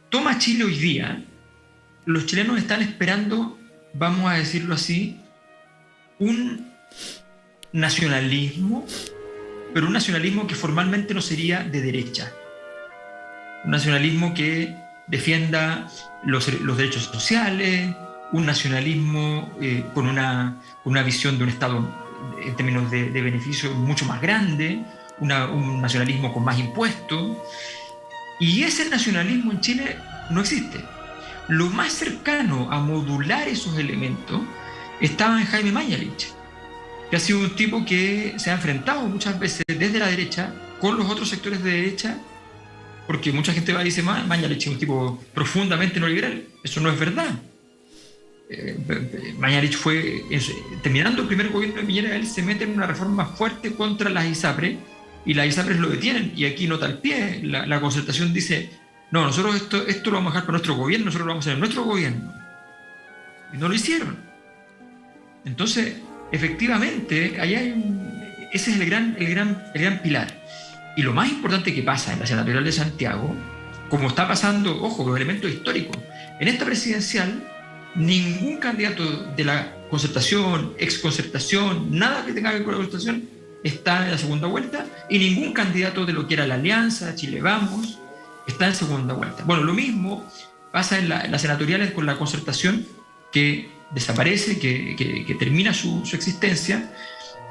toma Chile hoy día, los chilenos están esperando, vamos a decirlo así, un nacionalismo, pero un nacionalismo que formalmente no sería de derecha. Un nacionalismo que defienda los derechos sociales, un nacionalismo con una visión de un Estado en términos de beneficio mucho más grande, un nacionalismo con más impuestos. Y ese nacionalismo en Chile no existe. Lo más cercano a modular esos elementos estaba en Jaime Mañalich, que ha sido un tipo que se ha enfrentado muchas veces desde la derecha con los otros sectores de derecha, porque mucha gente va y dice, Mañalich es un tipo profundamente no liberal. Eso no es verdad. Mañalich fue, terminando el primer gobierno de Piñera, él se mete en una reforma fuerte contra las ISAPRES, y las ISAPRES lo detienen, y aquí nota al pie, la concertación dice, no, nosotros esto lo vamos a dejar para nuestro gobierno, nosotros lo vamos a hacer en nuestro gobierno. Y no lo hicieron. Entonces, efectivamente, allá ese es el gran pilar. Y lo más importante que pasa en la senatorial de Santiago, como está pasando, ojo, los elementos históricos, en esta presidencial, ningún candidato de la concertación, exconcertación, nada que tenga que ver con la concertación está en la segunda vuelta, y ningún candidato de lo que era la Alianza, Chile Vamos, está en segunda vuelta. Bueno, lo mismo pasa en las senatoriales con la concertación, que desaparece, que termina su existencia,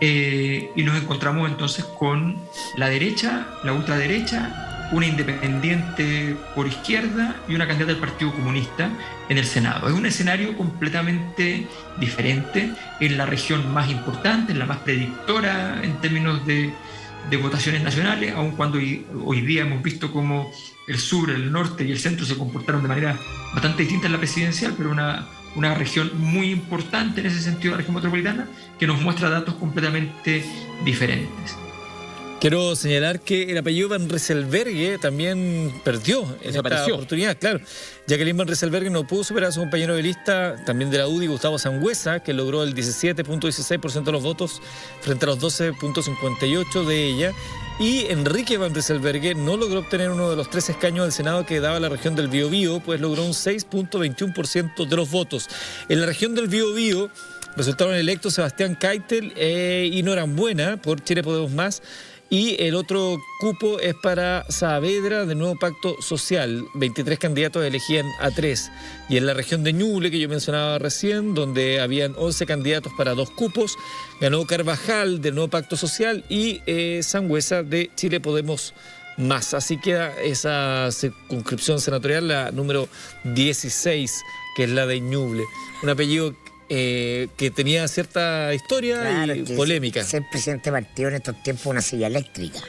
y nos encontramos entonces con la derecha, la ultraderecha, una independiente por izquierda y una candidata del Partido Comunista en el Senado. Es un escenario completamente diferente en la región más importante, en la más predictora en términos de votaciones nacionales, aun cuando hoy día hemos visto cómo el sur, el norte y el centro se comportaron de manera bastante distinta en la presidencial, pero una región muy importante en ese sentido, la región metropolitana, que nos muestra datos completamente diferentes. Quiero señalar que el apellido Van Rysselberghe también perdió en esta oportunidad, claro. Jacqueline Van Rysselberghe no pudo superar a su compañero de lista, también de la UDI, Gustavo Sangüesa, que logró el 17.16% de los votos frente a los 12.58% de ella. Y Enrique Van Rysselberghe no logró obtener uno de los 3 escaños del Senado que daba la región del Biobío, pues logró un 6.21% de los votos. En la región del Biobío resultaron electos Sebastián Keitel y Norambuena por Chile Podemos Más. Y el otro cupo es para Saavedra, del Nuevo Pacto Social. 23 candidatos elegían a 3. Y en la región de Ñuble, que yo mencionaba recién, donde habían 11 candidatos para 2 cupos, ganó Carvajal, del Nuevo Pacto Social, y Sangüesa, de Chile Podemos Más. Así queda esa circunscripción senatorial, la número 16, que es la de Ñuble. Un apellido que tenía cierta historia, claro, y polémica. Ser presidente de partido en estos tiempos es una silla eléctrica,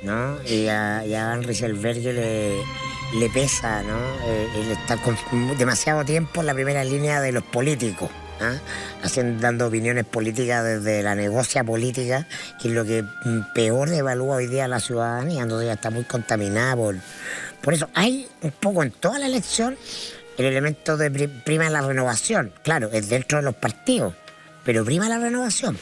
¿no? Y a Van Rysselberghe le pesa, ¿no? El estar con demasiado tiempo en la primera línea de los políticos, dando opiniones políticas desde la negocia política, que es lo que peor evalúa hoy día la ciudadanía, donde ya está muy contaminada por eso. Hay un poco en toda la elección el elemento de prima la renovación. Claro, es dentro de los partidos, pero prima la renovación.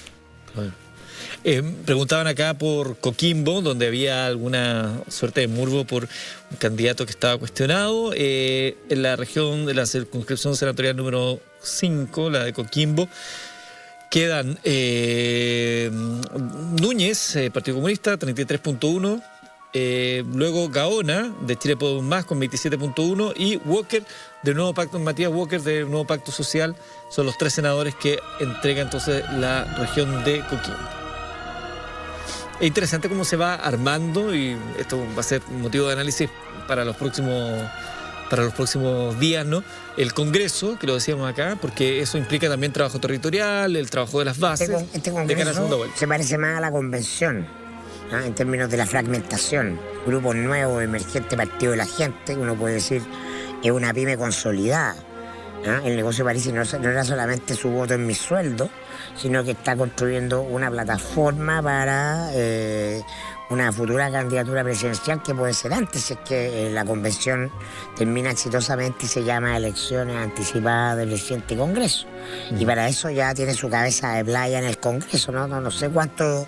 Preguntaban acá por Coquimbo, donde había alguna suerte de murbo por un candidato que estaba cuestionado. En la región de la circunscripción senatorial número 5, la de Coquimbo, quedan Núñez, Partido Comunista, 33.1%. Luego Gaona, de Chile Podemos Más, con 27.1%, y Walker, del Nuevo Pacto, Matías Walker, del Nuevo Pacto Social. Son los 3 senadores que entrega entonces la región de Coquimbo. Es interesante cómo se va armando, y esto va a ser motivo de análisis para los próximos días, ¿no? El Congreso, que lo decíamos acá, porque eso implica también trabajo territorial, el trabajo de las bases. Este Congreso se parece más a la convención, en términos de la fragmentación. Grupos nuevos, emergentes, partido de la gente, uno puede decir es una pyme consolidada. El negocio de París no era solamente su voto en mi sueldo, sino que está construyendo una plataforma para una futura candidatura presidencial que puede ser antes, si es que la convención termina exitosamente y se llama elecciones anticipadas del siguiente Congreso. Y para eso ya tiene su cabeza de playa en el Congreso, ¿no? No sé cuántos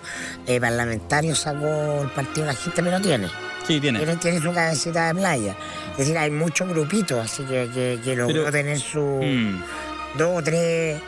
parlamentarios sacó el partido de la gente, pero tiene. Sí, tiene su cabecita de playa. Es decir, hay muchos grupitos, así que logró tener su 2 o 3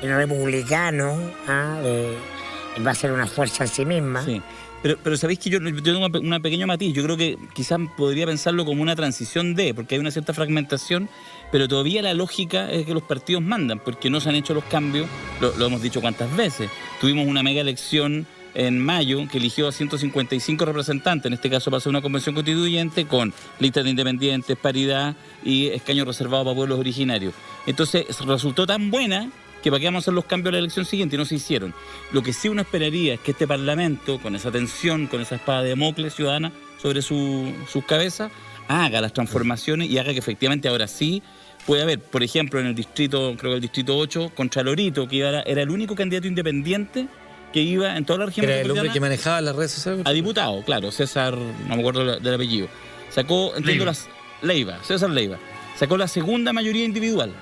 republicanos. Va a ser una fuerza en sí misma. Sí. Pero sabéis que yo tengo una pequeña matiz. Yo creo que quizás podría pensarlo como una transición porque hay una cierta fragmentación, pero todavía la lógica es que los partidos mandan, porque no se han hecho los cambios, lo hemos dicho cuántas veces. Tuvimos una mega elección en mayo que eligió a 155 representantes, en este caso pasó una convención constituyente con listas de independientes, paridad y escaños reservados para pueblos originarios. Entonces resultó tan buena que para qué vamos a hacer los cambios a la elección siguiente, y no se hicieron. Lo que sí uno esperaría es que este Parlamento, con esa tensión, con esa espada de Damocles ciudadana sobre sus cabezas, haga las transformaciones y haga que efectivamente ahora sí puede haber, por ejemplo, en el distrito, creo que el distrito 8, contra Lorito, que era el único candidato independiente que iba en toda la región metropolitana. Era el hombre que manejaba las redes sociales. A diputado, claro, César, no me acuerdo del apellido. Sacó, entiendo, César Leiva. Sacó la segunda mayoría individual,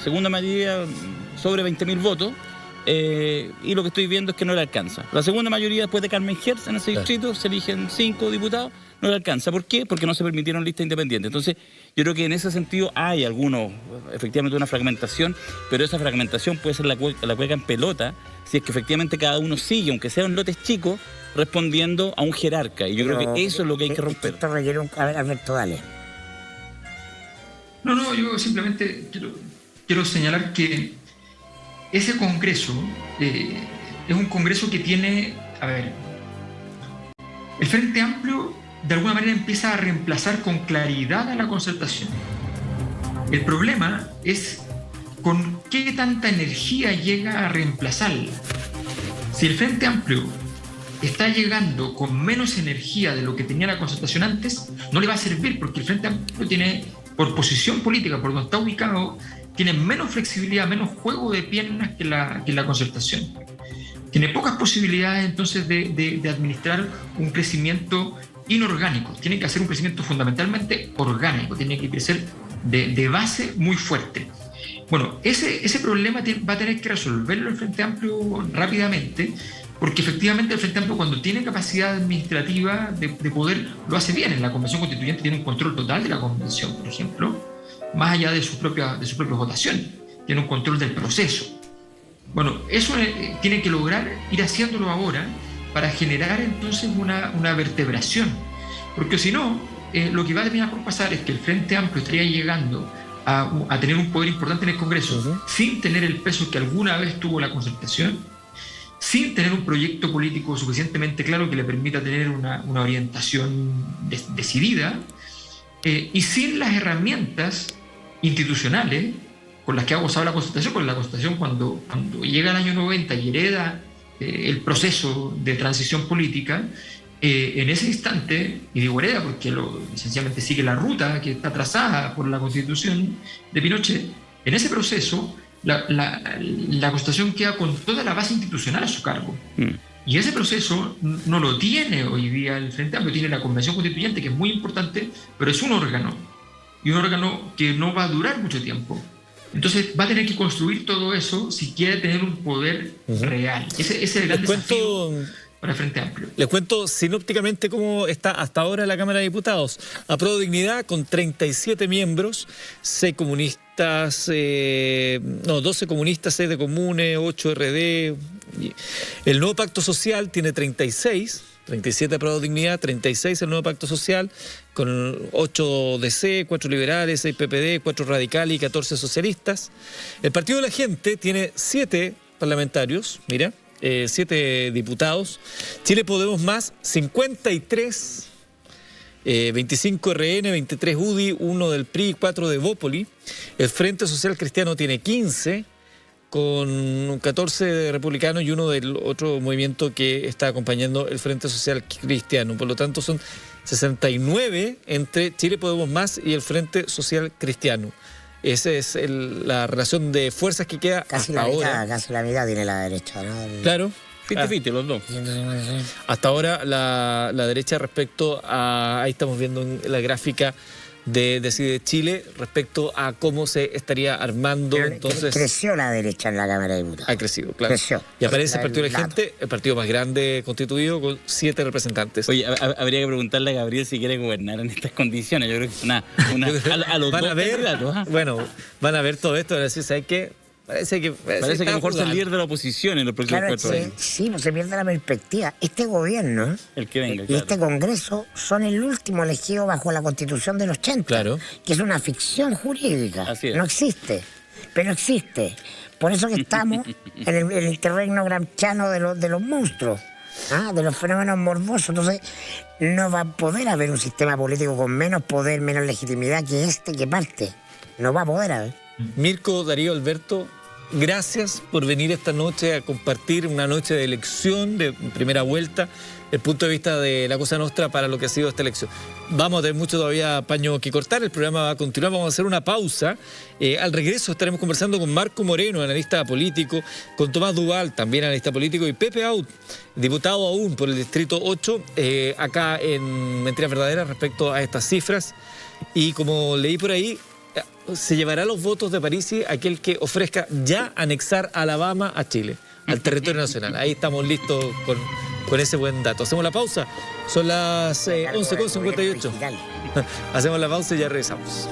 segunda mayoría sobre 20.000 votos, y lo que estoy viendo es que no le alcanza. La segunda mayoría después de Carmen Hertz en ese distrito, se eligen 5 diputados, no le alcanza. ¿Por qué? Porque no se permitieron listas independientes. Entonces, yo creo que en ese sentido hay efectivamente una fragmentación, pero esa fragmentación puede ser la cueca en pelota, si es que efectivamente cada uno sigue, aunque sea en lotes chicos, respondiendo a un jerarca. Y yo creo que eso es lo que hay que romper. Esto requiere a ver, Alberto, dale. No, yo simplemente quiero señalar que ese congreso es un congreso que tiene, el Frente Amplio de alguna manera empieza a reemplazar con claridad a la concertación. El problema es con qué tanta energía llega a reemplazarla. Si el Frente Amplio está llegando con menos energía de lo que tenía la concertación antes, no le va a servir, porque el Frente Amplio tiene, por posición política, por donde está ubicado, tiene menos flexibilidad, menos juego de piernas que la concertación. Tiene pocas posibilidades entonces de administrar un crecimiento inorgánico. Tiene que hacer un crecimiento fundamentalmente orgánico, tiene que crecer de base muy fuerte. Bueno, ese problema va a tener que resolverlo el Frente Amplio rápidamente, porque efectivamente el Frente Amplio, cuando tiene capacidad administrativa de poder, lo hace bien. En la Convención Constituyente tiene un control total de la Convención, por ejemplo, más allá de su propia votación. Tiene un control del proceso. Bueno, eso tiene que lograr ir haciéndolo ahora para generar entonces una vertebración. Porque si no, lo que va a terminar por pasar es que el Frente Amplio estaría llegando a tener un poder importante en el Congreso, sin tener el peso que alguna vez tuvo la concertación, sin tener un proyecto político suficientemente claro que le permita tener una orientación decidida, y sin las herramientas institucionales con las que ha gozado la Constitución, porque la Constitución cuando llega el año 90 y hereda el proceso de transición política, en ese instante, y digo hereda porque esencialmente sigue la ruta que está trazada por la Constitución de Pinochet, en ese proceso la Constitución queda con toda la base institucional a su cargo. Y ese proceso no lo tiene hoy día el Frente Amplio, tiene la Convención Constituyente, que es muy importante, pero es un órgano, y un órgano que no va a durar mucho tiempo. Entonces va a tener que construir todo eso si quiere tener un poder real. Ese es el gran desafío para el Frente Amplio. Les cuento sinópticamente cómo está hasta ahora la Cámara de Diputados. Apruebo Dignidad con 37 miembros, 12 comunistas, 6 de Comunes, 8 RD. El Nuevo Pacto Social tiene 36, 37 Apruebo Dignidad, 36 el Nuevo Pacto Social, con 8 DC, 4 liberales, 6 PPD, 4 radicales y 14 socialistas. El Partido de la Gente tiene 7 parlamentarios, mira, 7 diputados. Chile Podemos Más, 53, 25 RN, 23 UDI, 1 del PRI, 4 de Bópoli. El Frente Social Cristiano tiene 15, con 14 de republicanos y 1 del otro movimiento que está acompañando el Frente Social Cristiano. Por lo tanto, son 69 entre Chile Podemos Más y el Frente Social Cristiano. Esa es la relación de fuerzas que queda casi hasta ahora. Casi la mitad tiene la derecha, ¿no? Claro. 50-50 los dos. Hasta ahora la derecha respecto a... Ahí estamos viendo en la gráfica de Decide Chile respecto a cómo se estaría armando. Pero entonces creció la derecha en la Cámara de Diputados. ha crecido, claro. Creció. Y aparece el Partido de la Gente, el partido más grande constituido, con 7 representantes. Oye, habría que preguntarle a Gabriel si quiere gobernar en estas condiciones. Yo creo que es a los van dos a ver, candidatos. bueno, van a ver todo esto, van a decir, ¿sabes qué? Parece que mejor ser líder de la oposición en los próximos 4 años. Sí, pues se pierde la perspectiva. Este gobierno el que venga, y este Congreso son el último elegido bajo la Constitución del 80, claro, que es una ficción jurídica. Así es. No existe, pero existe. Por eso que estamos en el terreno gramsciano de los monstruos, de los fenómenos morbosos. Entonces, no va a poder haber un sistema político con menos poder, menos legitimidad que este que parte. No va a poder haber. Mirko, Darío, Alberto, gracias por venir esta noche a compartir una noche de elección de primera vuelta, el punto de vista de la Cosa Nostra para lo que ha sido esta elección. Vamos a tener mucho todavía paño que cortar, el programa va a continuar, vamos a hacer una pausa. Al regreso estaremos conversando con Marco Moreno, analista político, con Tomás Duval, también analista político, y Pepe Out, diputado aún por el Distrito 8, acá en Mentiras Verdaderas respecto a estas cifras. Y como leí por ahí, se llevará los votos de Parisi aquel que ofrezca ya anexar Alabama a Chile. al territorio nacional. Ahí estamos listos con ese buen dato. Hacemos la pausa. Son las 11:58. Hacemos la pausa y ya regresamos.